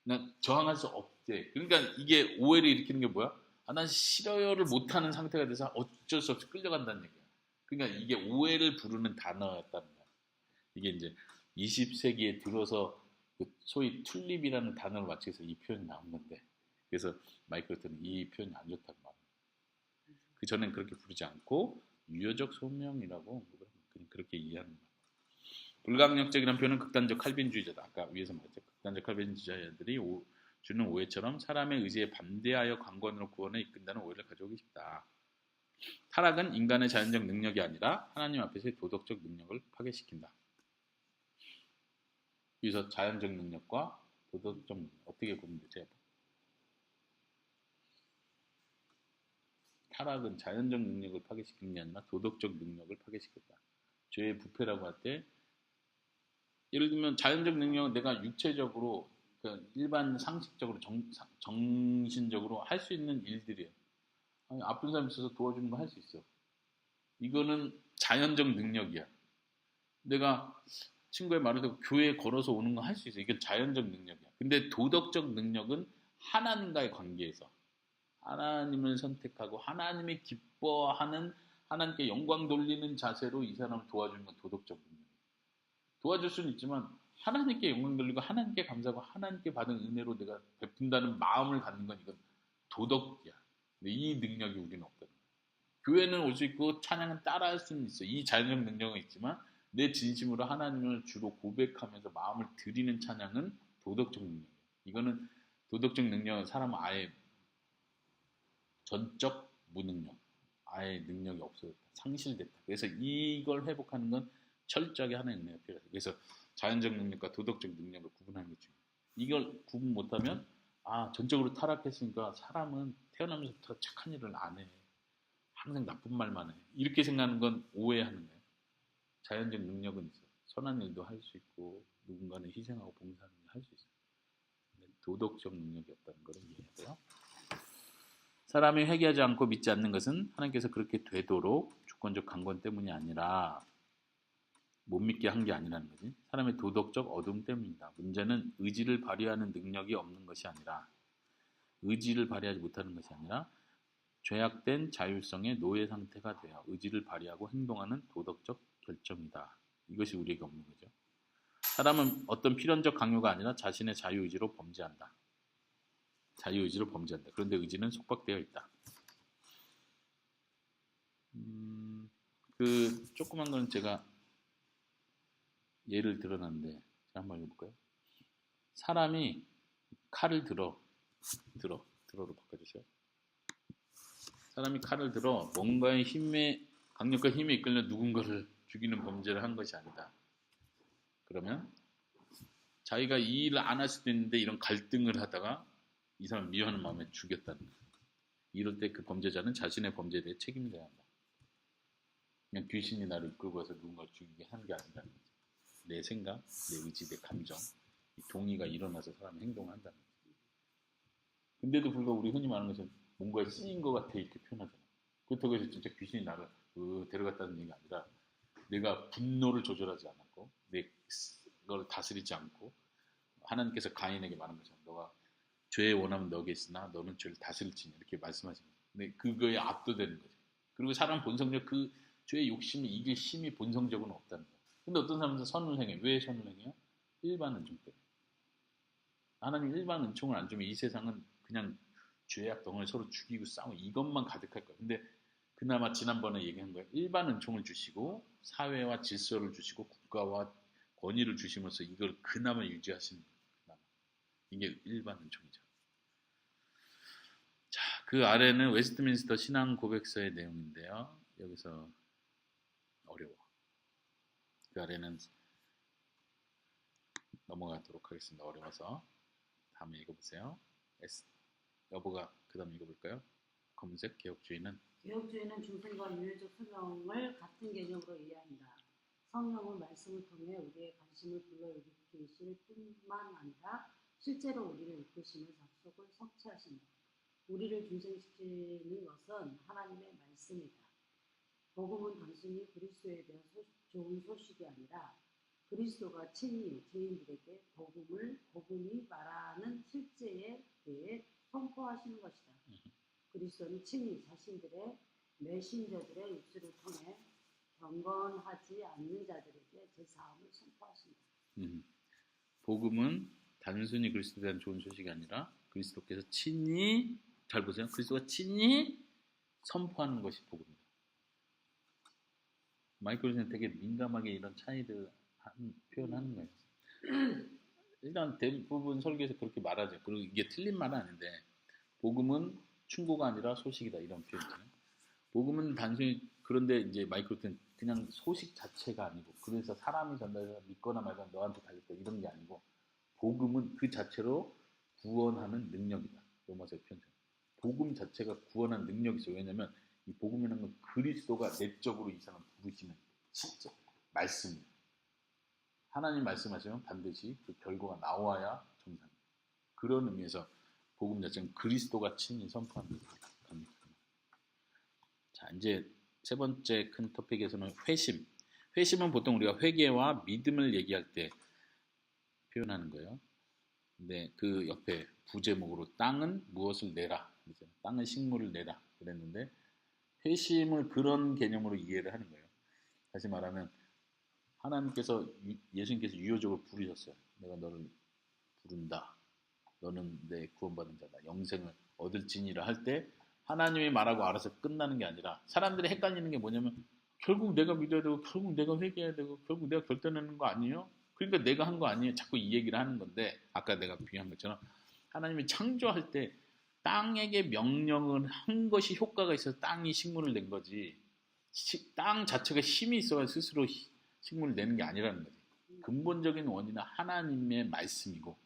난 저항할 수 없대. 그러니까 이게 오해를 일으키는 게 뭐야? 난 싫어요를 못하는 상태가 돼서 어쩔 수 없이 끌려간다는 얘기야. 그러니까 이게 오해를 부르는 단어였다는 거야. 이게 이제 20세기에 들어서 그 소위 튤립이라는 단어를 맞춰서 이 표현이 나온 건데 그래서 마이크로트는 이 표현이 안 좋다고 말합니다. 그 전엔 그렇게 부르지 않고 유효적 소명이라고 그냥 그렇게 이해하는 거야. 불가항력적이라는 표현은 극단적 칼빈주의자다. 아까 위에서 말했죠. 극단적 칼빈주의자들이 주는 오해처럼 사람의 의지에 반대하여 강권으로 구원에 이끈다는 오해를 가져오기 쉽다. 타락은 인간의 자연적 능력이 아니라 하나님 앞에서의 도덕적 능력을 파괴시킨다. 여기서 자연적 능력과 도덕적 능력 어떻게 구분되죠? 타락은 자연적 능력을 파괴시키는 게 아니라 도덕적 능력을 파괴시켰다. 죄의 부패라고 할 때 예를 들면 자연적 능력은 내가 육체적으로 일반 상식적으로 정신적으로 할 수 있는 일들이에요. 아픈 사람 있어서 도와주는 거 할 수 있어. 이거는 자연적 능력이야. 내가 친구의 말을 듣고 교회에 걸어서 오는 거 할 수 있어. 이건 자연적 능력이야. 근데 도덕적 능력은 하나님과의 관계에서 하나님을 선택하고 하나님이 기뻐하는 하나님께 영광 돌리는 자세로 이 사람을 도와주는 건 도덕적 능력이야. 도와줄 수는 있지만 하나님께 영광 돌리고 하나님께 감사하고 하나님께 받은 은혜로 내가 베푼다는 마음을 갖는 건 이건 도덕이야. 근데 이 능력이 우리는 없다는 거야. 교회는 올 수 있고 찬양은 따라할 수는 있어. 이 자연적 능력은 있지만 내 진심으로 하나님을 주로 고백하면서 마음을 드리는 찬양은 도덕적 능력이야. 이거는 도덕적 능력은 사람은 아예 전적 무능력, 아예 능력이 없어졌다. 상실됐다. 그래서 이걸 회복하는 건 철저하게 하나의 은혜가 필요하다. 그래서 자연적 능력과 도덕적 능력을 구분하는 게 중요해요. 이걸 구분 못하면 전적으로 타락했으니까 사람은 태어나면서부터 착한 일을 안 해. 항상 나쁜 말만 해. 이렇게 생각하는 건 오해하는 거예요. 자연적 능력은 있어. 선한 일도 할 수 있고 누군가는 희생하고 봉사하는 일 할 수 있어. 도덕적 능력이 없다는 걸 이해해야 돼요. 사람이 회개하지 않고 믿지 않는 것은 하나님께서 그렇게 되도록 주권적 강권 때문이 아니라 못 믿게 한 게 아니라는 거지. 사람의 도덕적 어둠 때문이다. 문제는 의지를 발휘하는 능력이 없는 것이 아니라 의지를 발휘하지 못하는 것이 아니라 죄악된 자율성의 노예 상태가 되어 의지를 발휘하고 행동하는 도덕적 결정이다. 이것이 우리에게 없는 거죠. 사람은 어떤 필연적 강요가 아니라 자신의 자유의지로 범죄한다. 자유의지로 범죄한다. 그런데 의지는 속박되어 있다. 그 조그만 거는 제가 예를 들어놨는데 제가 한번 해볼까요? 사람이 칼을 들어 들어로 바꿔주세요. 사람이 칼을 들어 뭔가의 강력한 힘에 이끌려 누군가를 죽이는 범죄를 한 것이 아니다. 그러면 자기가 이 일을 안 할 수도 있는데 이런 갈등을 하다가 이 사람을 미워하는 마음에 죽였다는 거예요. 이럴 때 그 범죄자는 자신의 범죄에 대해 책임을 져야 한다. 그냥 귀신이 나를 이끌고 와서 누군가를 죽이게 하는 게 아니라는 거죠. 내 생각, 내 의지, 내 감정, 이 동의가 일어나서 사람이 행동을 한다는 거죠. 근데도 불구하고 우리 흔히 말하는 것은 뭔가에 쓰인 것 같아 이렇게 표현하잖아요. 그렇다고 해서 진짜 귀신이 나를 데려갔다는 얘기가 아니라 내가 분노를 조절하지 않았고 내 그걸 다스리지 않고 하나님께서 가인에게 말한 것처럼 너가 죄의 원함은 너에게 있으나 너는 죄를 다스릴지니 이렇게 말씀하시는 거예요. 근데 그거에 압도되는 거죠. 그리고 사람 본성적 그 죄의 욕심을 이길 힘이 본성적으로는 없다는 거예요. 근데 어떤 사람들은 선을 행해. 왜 선을 행해요? 일반 은총 때문에. 하나님 일반 은총을 안 주면 이 세상은 그냥 죄악 덩어리 서로 죽이고 싸우고 이것만 가득할 거예요. 근데 그나마 지난번에 얘기한 거예요. 일반 은총을 주시고 사회와 질서를 주시고 국가와 권위를 주심으로써 이걸 그나마 유지하시는 거예요. 이게 일반 은총이죠. 자, 그 아래는 웨스트민스터 신앙 고백서의 내용인데요. 여기서 어려워. 그 아래는 넘어가도록 하겠습니다. 어려워서 다음에 읽어보세요. 여보가 그 다음 읽어볼까요? 검색 개혁주의는 중생과 유해적 소명을 같은 개념으로 이해한다. 성령은 말씀을 통해 우리의 관심을 불러일으키실 뿐만 아니라 실제로 우리를 이끄시며 작속을 성취하신다. 우리를 중생시키는 것은 하나님의 말씀이다. 복음은 단순히 그리스도에 대한 좋은 소식이 아니라 그리스도가 친히 죄인들에게 복음이 말하는 실제에 대해 선포하시는 것이다. 그리스도는 친히 자신들의 메신저들의 입술을 통해 경건하지 않는 자들에게 제사함을 선포하신다. 복음은 단순히 그리스도에 대한 좋은 소식이 아니라 그리스도께서 친히 잘 보세요. 그리스도가 친히 선포하는 것이 복음입니다. 마이클은 되게 민감하게 이런 차이를 표현하는 거예요. 일단 대부분 설교에서 그렇게 말하죠. 그리고 이게 틀린 말은 아닌데 복음은 충고가 아니라 소식이다 이런 표현이잖아요. 복음은 단순히 그런데 이제 마이클은 그냥 소식 자체가 아니고 그래서 사람이 전달해서 믿거나 말거나 너한테 달렸다 이런 게 아니고 복음은 그 자체로 구원하는 능력이다. 로마서의 표현처럼. 복음 자체가 구원하는 능력이 있어요. 왜냐하면 이 복음이라는 건 그리스도가 내적으로 이 사람을 부르시는 진짜 말씀이에요. 하나님 말씀하시면 반드시 그 결과가 나와야 정상이에요. 그런 의미에서 복음 자체는 그리스도가 친히 선포하는 겁니다. 자, 이제 세 번째 큰 토픽에서는 회심. 회심은 보통 우리가 회개와 믿음을 얘기할 때 표현하는 거예요. 근데 그 옆에 부제목으로 땅은 무엇을 내라. 땅은 식물을 내라. 그랬는데 회심을 그런 개념으로 이해를 하는 거예요. 다시 말하면 하나님께서 예수님께서 유효적으로 부르셨어요. 내가 너를 부른다. 너는 내 구원받은 자다. 영생을 얻을지니라 할 때 하나님이 말하고 알아서 끝나는 게 아니라 사람들이 헷갈리는 게 뭐냐면 결국 내가 믿어야 되고 결국 내가 회개해야 되고 결국 내가 결단하는 거 아니에요? 그러니까 내가 한 거 아니에요? 자꾸 이 얘기를 하는 건데 아까 내가 비유한 것처럼 하나님이 창조할 때 땅에게 명령을 한 것이 효과가 있어서 땅이 식물을 낸 거지 땅 자체가 힘이 있어야 스스로 식물을 내는 게 아니라는 거지. 근본적인 원인은 하나님의 말씀이고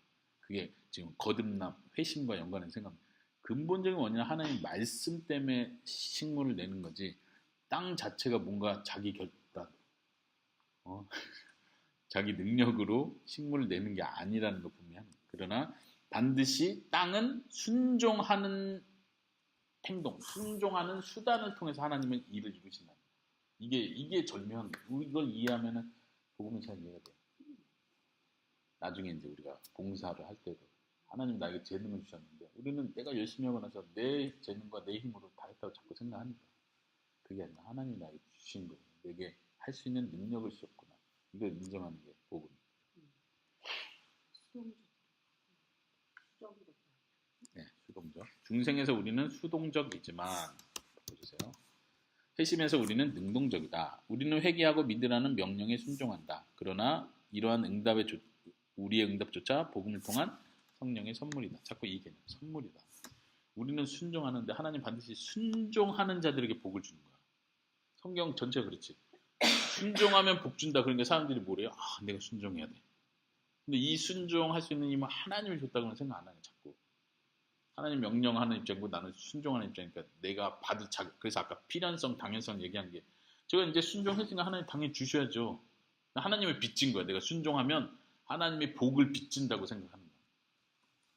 그게 지금 거듭남, 회심과 연관해서 생각합니다. 근본적인 원인은 하나님 말씀 때문에 식물을 내는 거지 땅 자체가 뭔가 자기 결단, 자기 능력으로 식물을 내는 게 아니라는 거 분명히 합니다. 그러나 반드시 땅은 순종하는 행동, 순종하는 수단을 통해서 하나님은 일을 이루신다. 이게 절묘한 거예요. 이걸 이해하면은 복음이 잘 이해가 돼요. 나중에 이제 우리가 봉사를 할 때도 하나님 나에게 재능을 주셨는데 우리는 내가 열심히 하고 나서 내 재능과 내 힘으로 다 했다고 자꾸 생각하니까 그게 아니라 하나님이 나에게 주신 거예요. 내게 할 수 있는 능력을 주셨구나. 이걸 인정하는 게 복음. 수동적. 네, 수동적. 중생에서 우리는 수동적이지만 보세요. 회심에서 우리는 능동적이다. 우리는 회개하고 믿으라는 명령에 순종한다. 그러나 이러한 우리의 응답조차 복음을 통한 성령의 선물이다. 자꾸 이 개념, 선물이다. 우리는 순종하는데 하나님 반드시 순종하는 자들에게 복을 주는 거야. 성경 전체가 그렇지. 순종하면 복 준다. 그러니까 사람들이 뭐래요? 아, 내가 순종해야 돼. 근데 이 순종할 수 있는 힘은 하나님이 줬다고는 생각 안 하네, 자꾸. 하나님 명령하는 입장이고 나는 순종하는 입장이니까 내가 받을 자격. 그래서 아까 필연성, 당연성 얘기한 게 제가 이제 순종했으니까 하나님 당연히 주셔야죠. 하나님을 빚진 거야. 내가 순종하면 하나님의 복을 빚진다고 생각하는 거야.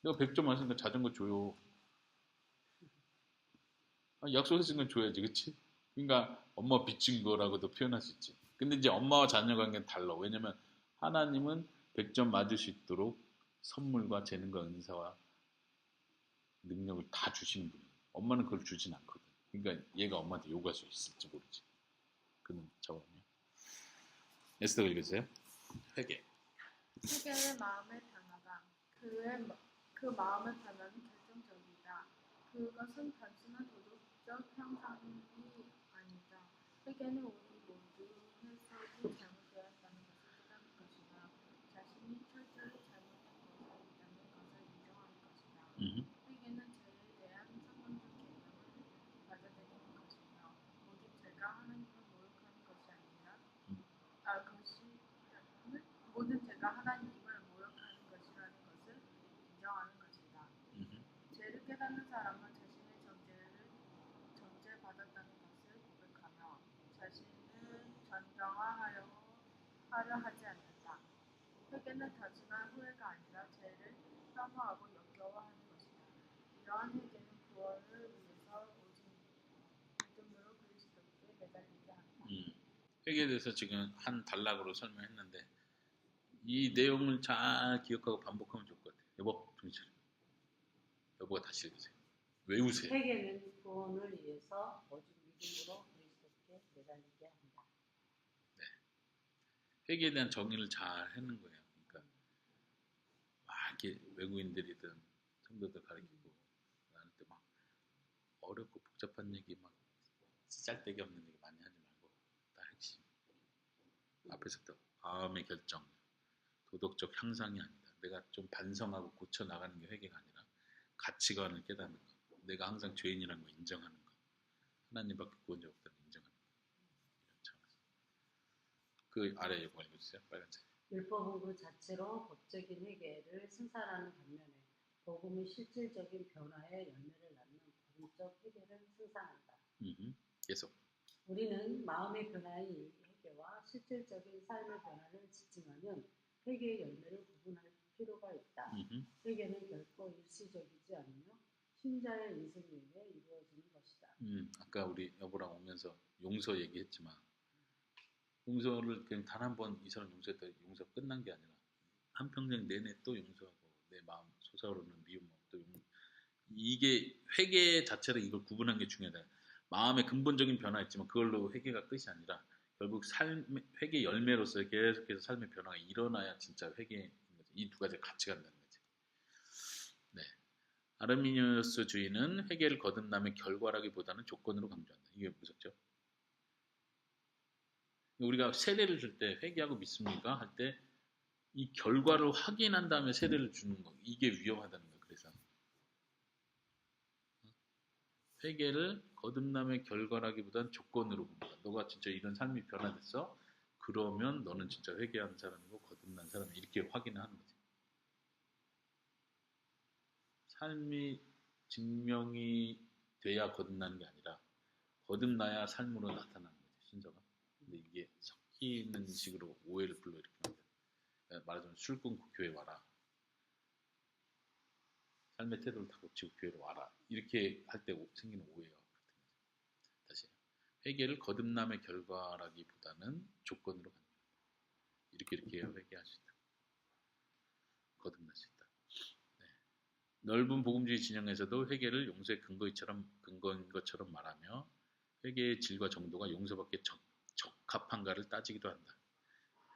내가 100점 맞으니까 자전거 줘요. 약속했으니까 줘야지, 그치? 그러니까 엄마 빚진 거라고도 표현할 수 있지. 근데 이제 엄마와 자녀 관계는 달라. 왜냐면 하나님은 100점 맞을 수 있도록 선물과 재능과 은사와 능력을 다 주시는 분이에요. 엄마는 그걸 주진 않거든. 그러니까 얘가 엄마한테 요구할 수 있을지 모르지. 그는 차원이요. 에스더가 읽으세요. 회개. 회개의 마음의 변화다. 그 마음의 변화는 결정적이다. 그것은 단순한 도덕적 향상이 아니다. 회개는 우리 모두에서도 잘못되었다는 것을 깨닫는 것이다. 자신이 철저히 잘못한 것을 있다는 것을 인정하는 것이다. 회개는 죄에 대한 상관적 개념을 받아들이는 것이며 오직 죄가 하나님을 모욕하는 것이 아니라 모든 죄가 하나님을 모욕하는 것이라는 것을 인정하는 것이다. 죄를 깨닫는 사람은 자신의 정죄받았다는 것을 고백하며 자신을 정당화하려 하지 않는다. 회개는 단순한 후회가 아니라 죄를 혐오하고 역겨워하는 것이다. 이러한 회개는 구원을 위해서 오직 믿음으로 그리스도께 매달리게 한다. 회개에 대해서 지금 한 단락으로 설명했는데 이 내용을 잘 기억하고 반복하면 좋을 것 같아요. 여보, 정신. 여보가 다시 읽으세요. 외우세요. 회개는 구원을 위해서 오직 믿음으로 그리스도께 매달리게 한다. 네. 회개에 대한 정의를 잘 하는 거예요. 그러니까 막 이렇게 외국인들이든 성도들 가르치고 나한테 막 어렵고 복잡한 얘기 막 짤데기 없는 얘기 많이 하지 말고 딱 핵심. 앞에서부터 마음의 결정, 도덕적 향상이 아니다. 내가 좀 반성하고 고쳐 나가는 게 회개가 아니라 가치관을 깨닫는 거. 내가 항상 죄인이라는 거 인정하는 거. 하나님밖에 구원자 없다는 거 인정하는 거. 이런 차원에서. 그 아래 요거 알려주세요. 빨간색. 율법은 그 자체로 법적인 회개를 생산하는 반면에 복음은 실질적인 변화의 열매를 낳는 복음적 회개를 생산한다. 계속. 우리는 마음의 변화의 회개와 실질적인 삶의 변화를 지칭하면 회개의 열매를 구분할 필요가 있다. 회개는 결코 일시적이지 않으며 신자의 인생 내에 이루어지는 것이다. 아까 우리 여보랑 오면서 용서 얘기했지만 용서를 그냥 단 한 번 이 사람 용서했다 용서 끝난 게 아니라 한평생 내내 또 용서하고 내 마음 솟아오르는 미움 또 이게 회개 자체로 이걸 구분한 게 중요하다. 마음의 근본적인 변화였지만 그걸로 회개가 끝이 아니라 결국 회개 열매로서 계속해서 삶의 변화가 일어나야 진짜 회개인 거죠. 이 두 가지가 같이 간다는 거지. 네. 아르미니우스 주의는 회개를 거듭남의 결과라기보다는 조건으로 강조한다. 이게 무섭죠? 우리가 세례를 줄 때 회개하고 믿습니까? 할 때 이 결과를 확인한 다음에 세례를 주는 거 이게 위험하다는 거예요. 그래서 회개를 거듭남의 결과라기보다는 조건으로 봅니다. 너가 진짜 이런 삶이 변화됐어? 그러면 너는 진짜 회개하는 사람이고 거듭난 사람이 이렇게 확인을 하는 거지. 삶이 증명이 돼야 거듭나는 게 아니라 거듭나야 삶으로 나타나는 거지. 순서가. 근데 이게 섞이는 식으로 오해를 불러일으킵니다. 말하자면 술 끊고 교회 와라. 삶의 태도를 다 고치고 교회로 와라. 이렇게 할 때 생기는 오해와 같은 거죠. 다시 회개를 거듭남의 결과라기보다는 조건으로 가는 거예요. 이렇게 해야 회개할 수 있다. 거듭날 수 있다. 네. 넓은 복음주의 진영에서도 회개를 용서의 근거인 것처럼 말하며 회개의 질과 정도가 용서받기에 적합한가를 따지기도 한다.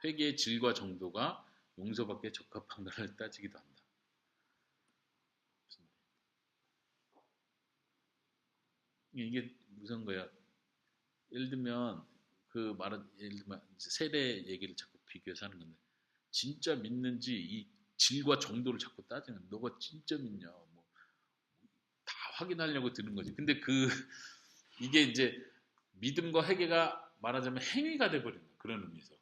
회개의 질과 정도가 용서받기에 적합한가를 따지기도 한다. 이게 무슨 거야? 예를 들면 예를 들면 세례 얘기를 자꾸 비교해서 하는 건데 진짜 믿는지 이 질과 정도를 자꾸 따지는 너가 진짜 믿냐? 뭐 다 확인하려고 드는 거지. 근데 이게 이제 믿음과 회개가 말하자면 행위가 돼버린다. 그런 의미에서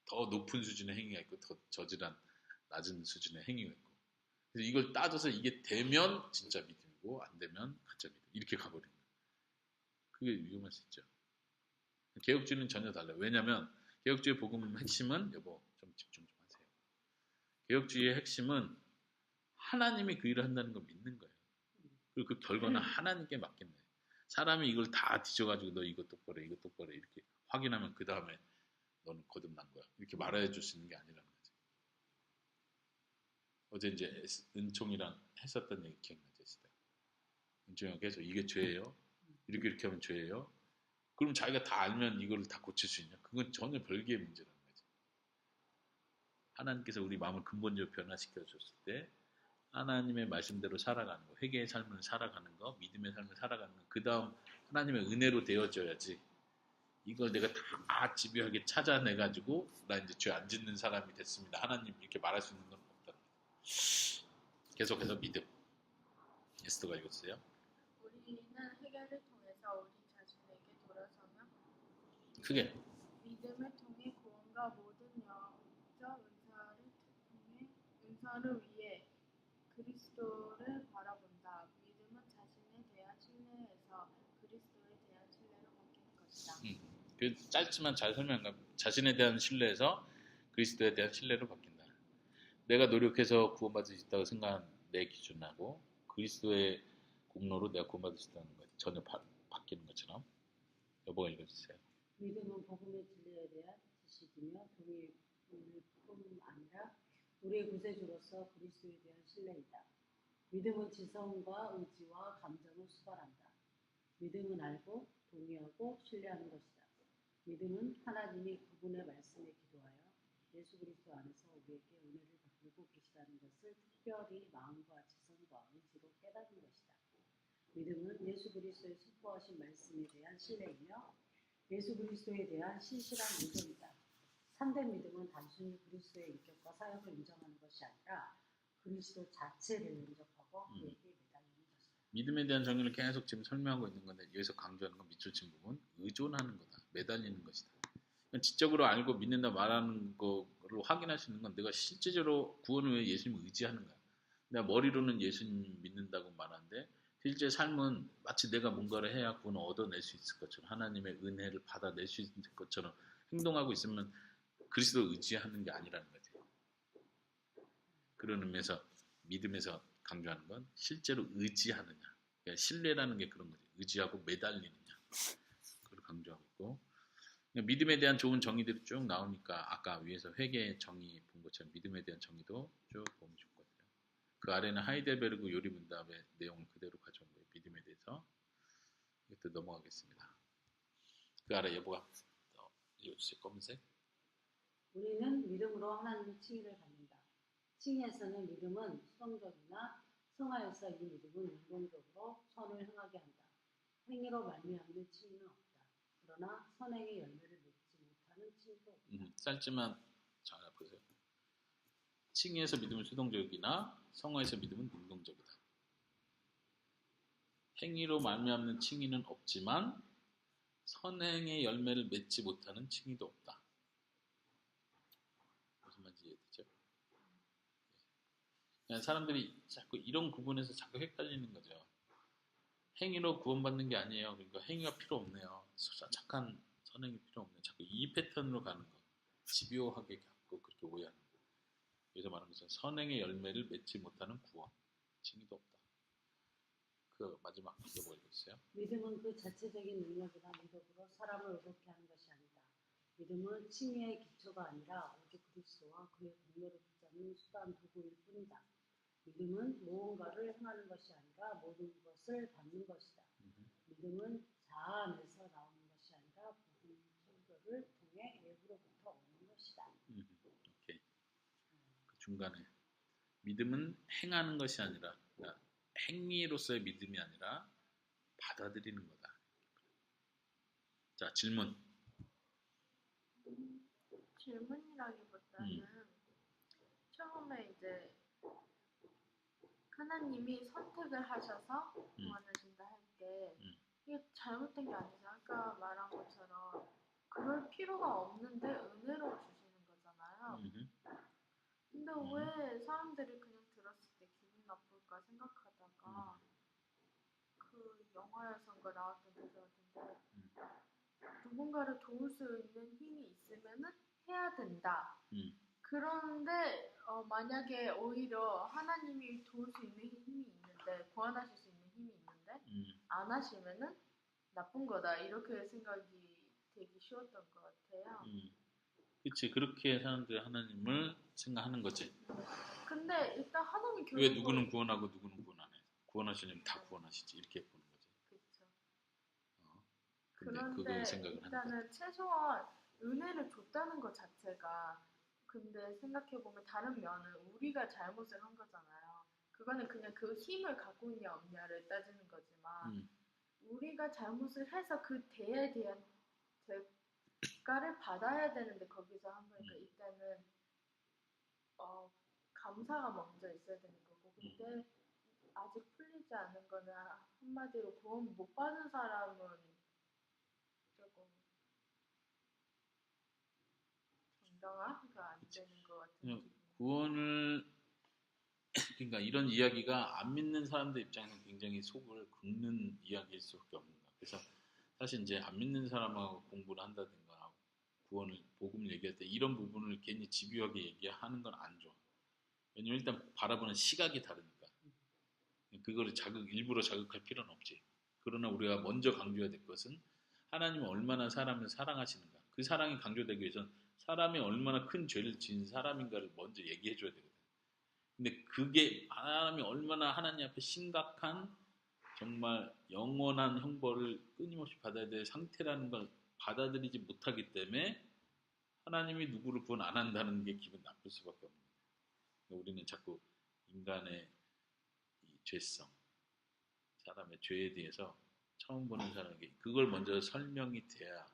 더 높은 수준의 행위가 있고 더 저질한 낮은 수준의 행위가 있고. 그래서 이걸 따져서 이게 되면 진짜 믿음이고 안 되면 가짜 믿음 이렇게 가버린다. 그게 위험할 수 있죠. 개혁주의는 전혀 달라요. 왜냐하면 개혁주의 복음 핵심은 여보 좀 집중 좀 하세요. 개혁주의의 핵심은 하나님이 그 일을 한다는 걸 믿는 거예요. 그리고 그 결과는 하나님께 맡긴다. 사람이 이걸 다 뒤져가지고 너 이것 똑바로 이것 똑바로 이렇게 확인하면 그 다음에 너는 거듭난 거야. 이렇게 말해 줄 수 있는 게 아니라는 거지. 어제 이제 은총이랑 했었던 얘기 기억나죠? 은총이가 계속 이게 죄예요? 이렇게 하면 죄예요? 그럼 자기가 다 알면 이걸 다 고칠 수 있냐? 그건 전혀 별개의 문제라는 거지. 하나님께서 우리 마음을 근본적으로 변화시켜 줬을 때 하나님의 말씀대로 살아가는 거, 회개의 삶을 살아가는 거, 믿음의 삶을 살아가는 거, 그 다음 하나님의 은혜로 되어져야지 이걸 내가 다 집요하게 찾아내가지고 나 이제 죄 안 짓는 사람이 됐습니다. 하나님 이렇게 말할 수 있는 건 없다는 거예요. 계속해서 믿음. 에스더가 읽었어요. 우리는 회개를 통해서 우리 자신에게 돌아서며 크게 믿음을 통해 구원과 모든 영적 은사를 위해 그리스도를 바라본다. 믿음은 자신에 대한 신뢰에서 그리스도에 대한 신뢰로 바뀌는 것이다. 그 짧지만 잘 설명한 자신에 대한 신뢰에서 그리스도에 대한 신뢰로 바뀐다. 내가 노력해서 구원받을 수 있다고 생각한 내 기준하고 그리스도의 공로로 내가 구원받을 수 있다는 것 전혀 바뀌는 것처럼. 여보가 읽어주세요. 믿음은 복음의 진리에 대한 지식이며 동의일 뿐 아니라 우리의 구세주로서 그리스도에 대한 신뢰이다. 믿음은 지성과 의지와 감정을 수발한다. 믿음은 알고 동의하고 신뢰하는 것이다. 믿음은 하나님이 그분의 말씀에 기도하여 예수 그리스도 안에서 우리에게 은혜를 베풀고 계시다는 것을 특별히 마음과 지성과 의지로 깨닫는 것이다. 믿음은 예수 그리스도의 선포하신 말씀에 대한 신뢰이며 예수 그리스도에 대한 신실한 의존이다. 참된 믿음은 단순히 그리스도의 인격과 사역을 인정하는 것이 아니라 그리스도 자체를 인정하고 그에게 매달리는 것이다. 믿음에 대한 정의를 계속 지금 설명하고 있는 건데 여기서 강조하는 건 밑줄 친 부분 의존하는 거다. 매달리는 것이다. 지적으로 알고 믿는다 말하는 거를 확인할 수 있는 건 내가 실제적으로 구원을 위해 예수님을 의지하는 거야. 내가 머리로는 예수님 믿는다고 말하는데 실제 삶은 마치 내가 뭔가를 해야 구원을 얻어낼 수 있을 것처럼 하나님의 은혜를 받아낼 수 있을 것처럼 행동하고 있으면 그리스도를 의지하는 게 아니라는 거지. 그런 의미에서 믿음에서 강조하는 건 실제로 의지하느냐. 그러니까 신뢰라는 게 그런 거지. 의지하고 매달리느냐. 그걸 강조하고 있고 믿음에 대한 좋은 정의들이 쭉 나오니까 아까 위에서 회개의 정의 본 것처럼 믿음에 대한 정의도 쭉 보면 좋을 것 같아요. 그 아래는 하이델베르그 요리문답의 내용을 그대로 가져온 거예요. 믿음에 대해서. 이것도 넘어가겠습니다. 그 아래 여보가 읽어주세요. 검은색. 우리는 믿음으로 하나님의 칭의를 받는다. 칭의에서는 믿음은 수동적이나 성화에서 이 믿음은 능동적으로 선을 행하게 한다. 행위로 말미암는 칭의는 없다. 그러나 선행의 열매를 맺지 못하는 칭의도 없다. 짧지만 잘 보세요. 칭의에서 믿음은 수동적이나 성화에서 믿음은 능동적이다. 행위로 말미암는 칭의는 없지만 선행의 열매를 맺지 못하는 칭의도 없다. 무슨 말인지 이해되죠? 그냥 사람들이 자꾸 이런 구분에서 자꾸 헷갈리는 거죠. 행위로 구원받는 게 아니에요. 그러니까 행위가 필요 없네요. 착한 선행이 필요 없네요. 자꾸 이 패턴으로 가는 거. 집요하게 갖고 그렇게 오해하는 거. 여기서 말하는 것은 선행의 열매를 맺지 못하는 구원. 칭의도 없다. 그 마지막 뭐 읽었어요? 믿음은 그 자체적인 능력이나 미덕으로 사람을 의롭게 하는 것이 아니다. 믿음은 칭의의 기초가 아니라 오직 그리스도와 그의 공로를 붙잡는 수단 도구일 뿐이다. 믿음은 무언가를 행하는 것이 아니라 모든 것을 받는 것이다. 믿음은 자아 안에서 나오는 것이 아니라 복음 설교를 통해 외부로부터 오는 것이다. 오케이. 그 중간에 믿음은 행하는 것이 아니라 그러니까 행위로서의 믿음이 아니라 받아들이는 거다. 자, 질문. 질문이라기보다는 처음에 이제 하나님이 선택을 하셔서 음. 구원하신다 할 때 음. 이게 잘못된 게 아니죠. 아까 말한 것처럼 그럴 필요가 없는데 은혜로 주시는 거잖아요. 근데 왜 사람들이 그냥 들었을 때 기분 나쁠까 생각하다가 그 영화에선가 나왔던 대사 같은데 누군가를 도울 수 있는 힘이 있으면은 해야 된다. 그런데 만약에 오히려 하나님이 도울 수 있는 힘이 있는데 구원하실 수 있는 힘이 있는데 안 하시면은 나쁜 거다 이렇게 생각이 되기 쉬웠던 것 같아요. 그치. 그렇게 사람들이 하나님을 생각하는 거지. 근데 일단 하나님 왜 결국은 누구는 구원하고 누구는 구원 안 해? 구원하시려면 다 구원하시지. 이렇게 보는 거지. 그쵸. 근데 그런데 그걸 생각을 하는 거지. 일단은 최소한 은혜를 줬다는 것 자체가 근데 생각해보면 다른 면은 우리가 잘못을 한 거잖아요. 그거는 그냥 그 힘을 갖고 있냐 없냐를 따지는 거지만 우리가 잘못을 해서 그 대에 대한 대가를 받아야 되는데 거기서 한 거니까 일단은 감사가 먼저 있어야 되는 거고 근데 아직 풀리지 않은 거는 한마디로 구원 못 받은 사람은 조금 정당화가 안 되는 것 같은 기분. 구원을 그러니까 이런 이야기가 안 믿는 사람들 입장에서는 굉장히 속을 긁는 이야기일 수밖에 없는 거야. 그래서 사실 이제 안 믿는 사람하고 공부를 한다든가 구원을 복음을 얘기할 때 이런 부분을 괜히 집요하게 얘기하는 건 안 좋아. 왜냐면 일단 바라보는 시각이 다르니까. 그거를 일부러 자극할 필요는 없지. 그러나 우리가 먼저 강조해야 될 것은 하나님은 얼마나 사람을 사랑하시는가. 그 사랑이 강조되기 위해서는 사람이 얼마나 큰 죄를 지은 사람인가를 먼저 얘기해 줘야 되거든. 근데 그게 하나님이 얼마나 하나님 앞에 심각한 정말 영원한 형벌을 끊임없이 받아야 될 상태라는 걸 받아들이지 못하기 때문에 하나님이 누구를 구원 안 한다는 게 기분 나쁠 수밖에 없는 거예요. 우리는 자꾸 인간의 이 죄성, 사람의 죄에 대해서 처음 보는 사람에게 그걸 먼저 설명이 돼야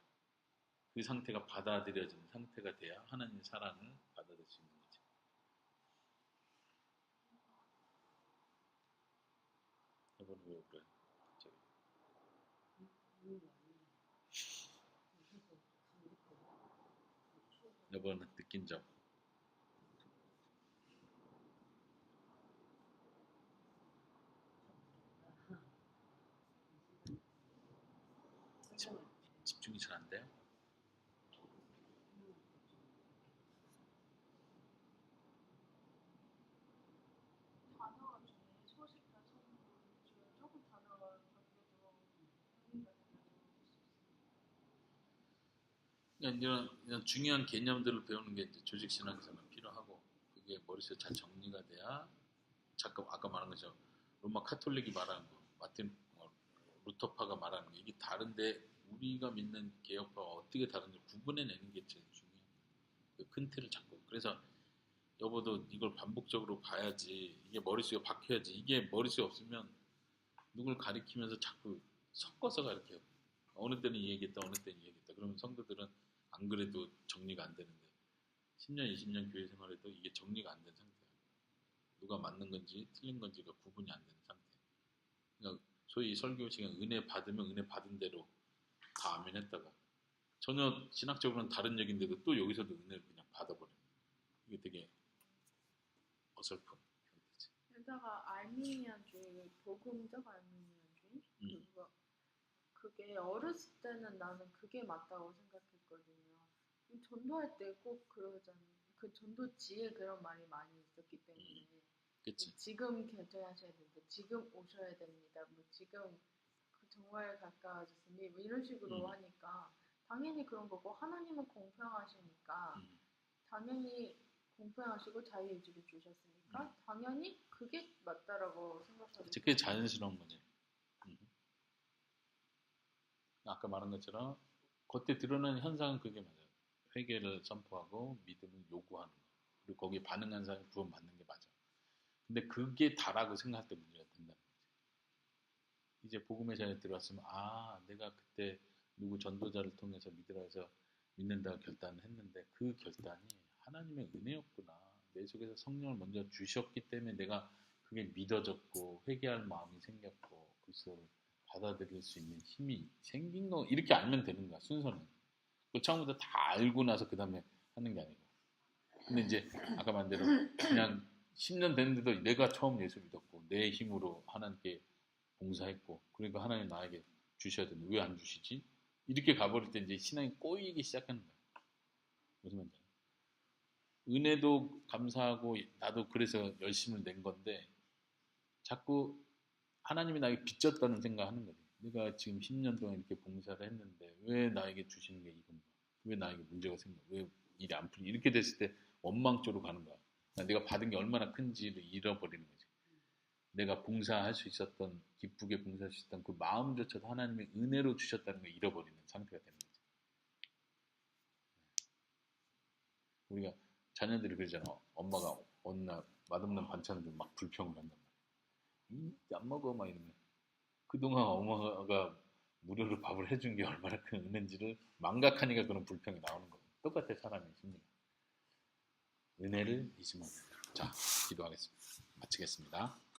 그 상태가 받아들여지는 상태가 돼야 하나님의 사랑을 받아들일 수 있는 거지. 여보는 왜 그래? 갑자기. 여보는 느낀 점. 집중이 잘 안 돼요? 단어가 중에 소식과 선물 중에 조금 단어가 바뀌어도 의미가 달라져. 이런 중요한 개념들을 배우는 게 이제 조직 신앙에서는 필요하고 그게 머릿속에 잘 정리가 돼야 잠깐 아까 말한 거죠. 로마 카톨릭이 말하는 거, 마틴 루터파가 말하는 거 이게 다른데 우리가 믿는 개혁파가 어떻게 다른지 구분해내는 게 제일 중요해요. 그 큰 틀을 잡고 그래서 여보도 이걸 반복적으로 봐야지 이게 머릿속에 박혀야지 이게 머릿속에 없으면 누굴 가리키면서 자꾸 섞어서 가르쳐요. 어느 때는 이 얘기했다 어느 때는 이 얘기했다 그러면 성도들은 안 그래도 정리가 안 되는데 10년 20년 교회 생활에도 이게 정리가 안 된 상태예요. 누가 맞는 건지 틀린 건지가 구분이 안 되는 상태. 그러니까 소위 설교 시간 은혜 받으면 은혜 받은 대로 다 아멘 했다가 전혀 신학적으로는 다른 얘기인데도 또 여기서도 은혜를 그냥 받아버려요. 이게 되게 어설픈 상태지. 게다가 알미니안주의, 복음적 알미니안주의 그게 어렸을 때는 나는 그게 맞다고 생각했거든요. 전도할 때 꼭 그러잖아요. 그 전도지에 그런 말이 많이 있었기 때문에 그치? 지금 결정하셔야 된다. 지금 오셔야 됩니다. 뭐 지금 그 정말 가까워졌으니 뭐 이런 식으로 하니까 당연히 그런 거고 하나님은 공평하시니까 당연히 공평하시고 자유의지를 주셨으니까 당연히 그게 맞다라고 생각하고 그치? 그게 자연스러운 거지. 아까 말한 것처럼 겉에 드러나는 현상은 그게 맞아요. 회개를 선포하고 믿음을 요구하는 거. 그리고 거기에 반응한 사람이 구원받는 게 맞아. 근데 그게 다라고 생각할 때 문제가 된다는 거지. 이제 복음의 자리에 들어왔으면 내가 그때 누구 전도자를 통해서 믿으라 해서 믿는다고 결단을 했는데 그 결단이 하나님의 은혜였구나. 내 속에서 성령을 먼저 주셨기 때문에 내가 그게 믿어졌고 회개할 마음이 생겼고 그래서 받아들일 수 있는 힘이 생긴 거 이렇게 알면 되는 거야 순서는. 그 처음부터 다 알고 나서 그 다음에 하는 게 아니고. 근데 이제 아까 말한 대로 그냥 10년 됐는데도 내가 처음 예수 믿었고 내 힘으로 하나님께 봉사했고 그러니까 하나님 나에게 주셔야 되는데 왜 안 주시지? 이렇게 가버릴 때 이제 신앙이 꼬이기 시작하는 거야. 무슨 말인지 알아요? 은혜도 감사하고 나도 그래서 열심을 낸 건데 자꾸 하나님이 나에게 빚졌다는 생각하는 거지. 내가 지금 10년 동안 이렇게 봉사를 했는데 왜 나에게 주시는 게 이건가? 왜 나에게 문제가 생겨? 왜 일이 안 풀리? 이렇게 됐을 때 원망 쪽으로 가는 거야. 내가 받은 게 얼마나 큰지를 잃어버리는 거지. 내가 봉사할 수 있었던 기쁘게 봉사할 수 있었던 그 마음조차도 하나님의 은혜로 주셨다는 걸 잃어버리는 상태가 되는 거지. 우리가 자녀들이 그러잖아. 엄마가 어느 날 맛없는 반찬을 좀 막 불평을 한단 말이야. 안 먹어 막 이러면 그동안 엄마가 무료로 밥을 해준 게 얼마나 큰 은혜인지를 망각하니까 그런 불평이 나오는 거예요. 똑같아 사람의 심리가. 은혜를 잊으면 안 된다. 자, 기도하겠습니다. 마치겠습니다.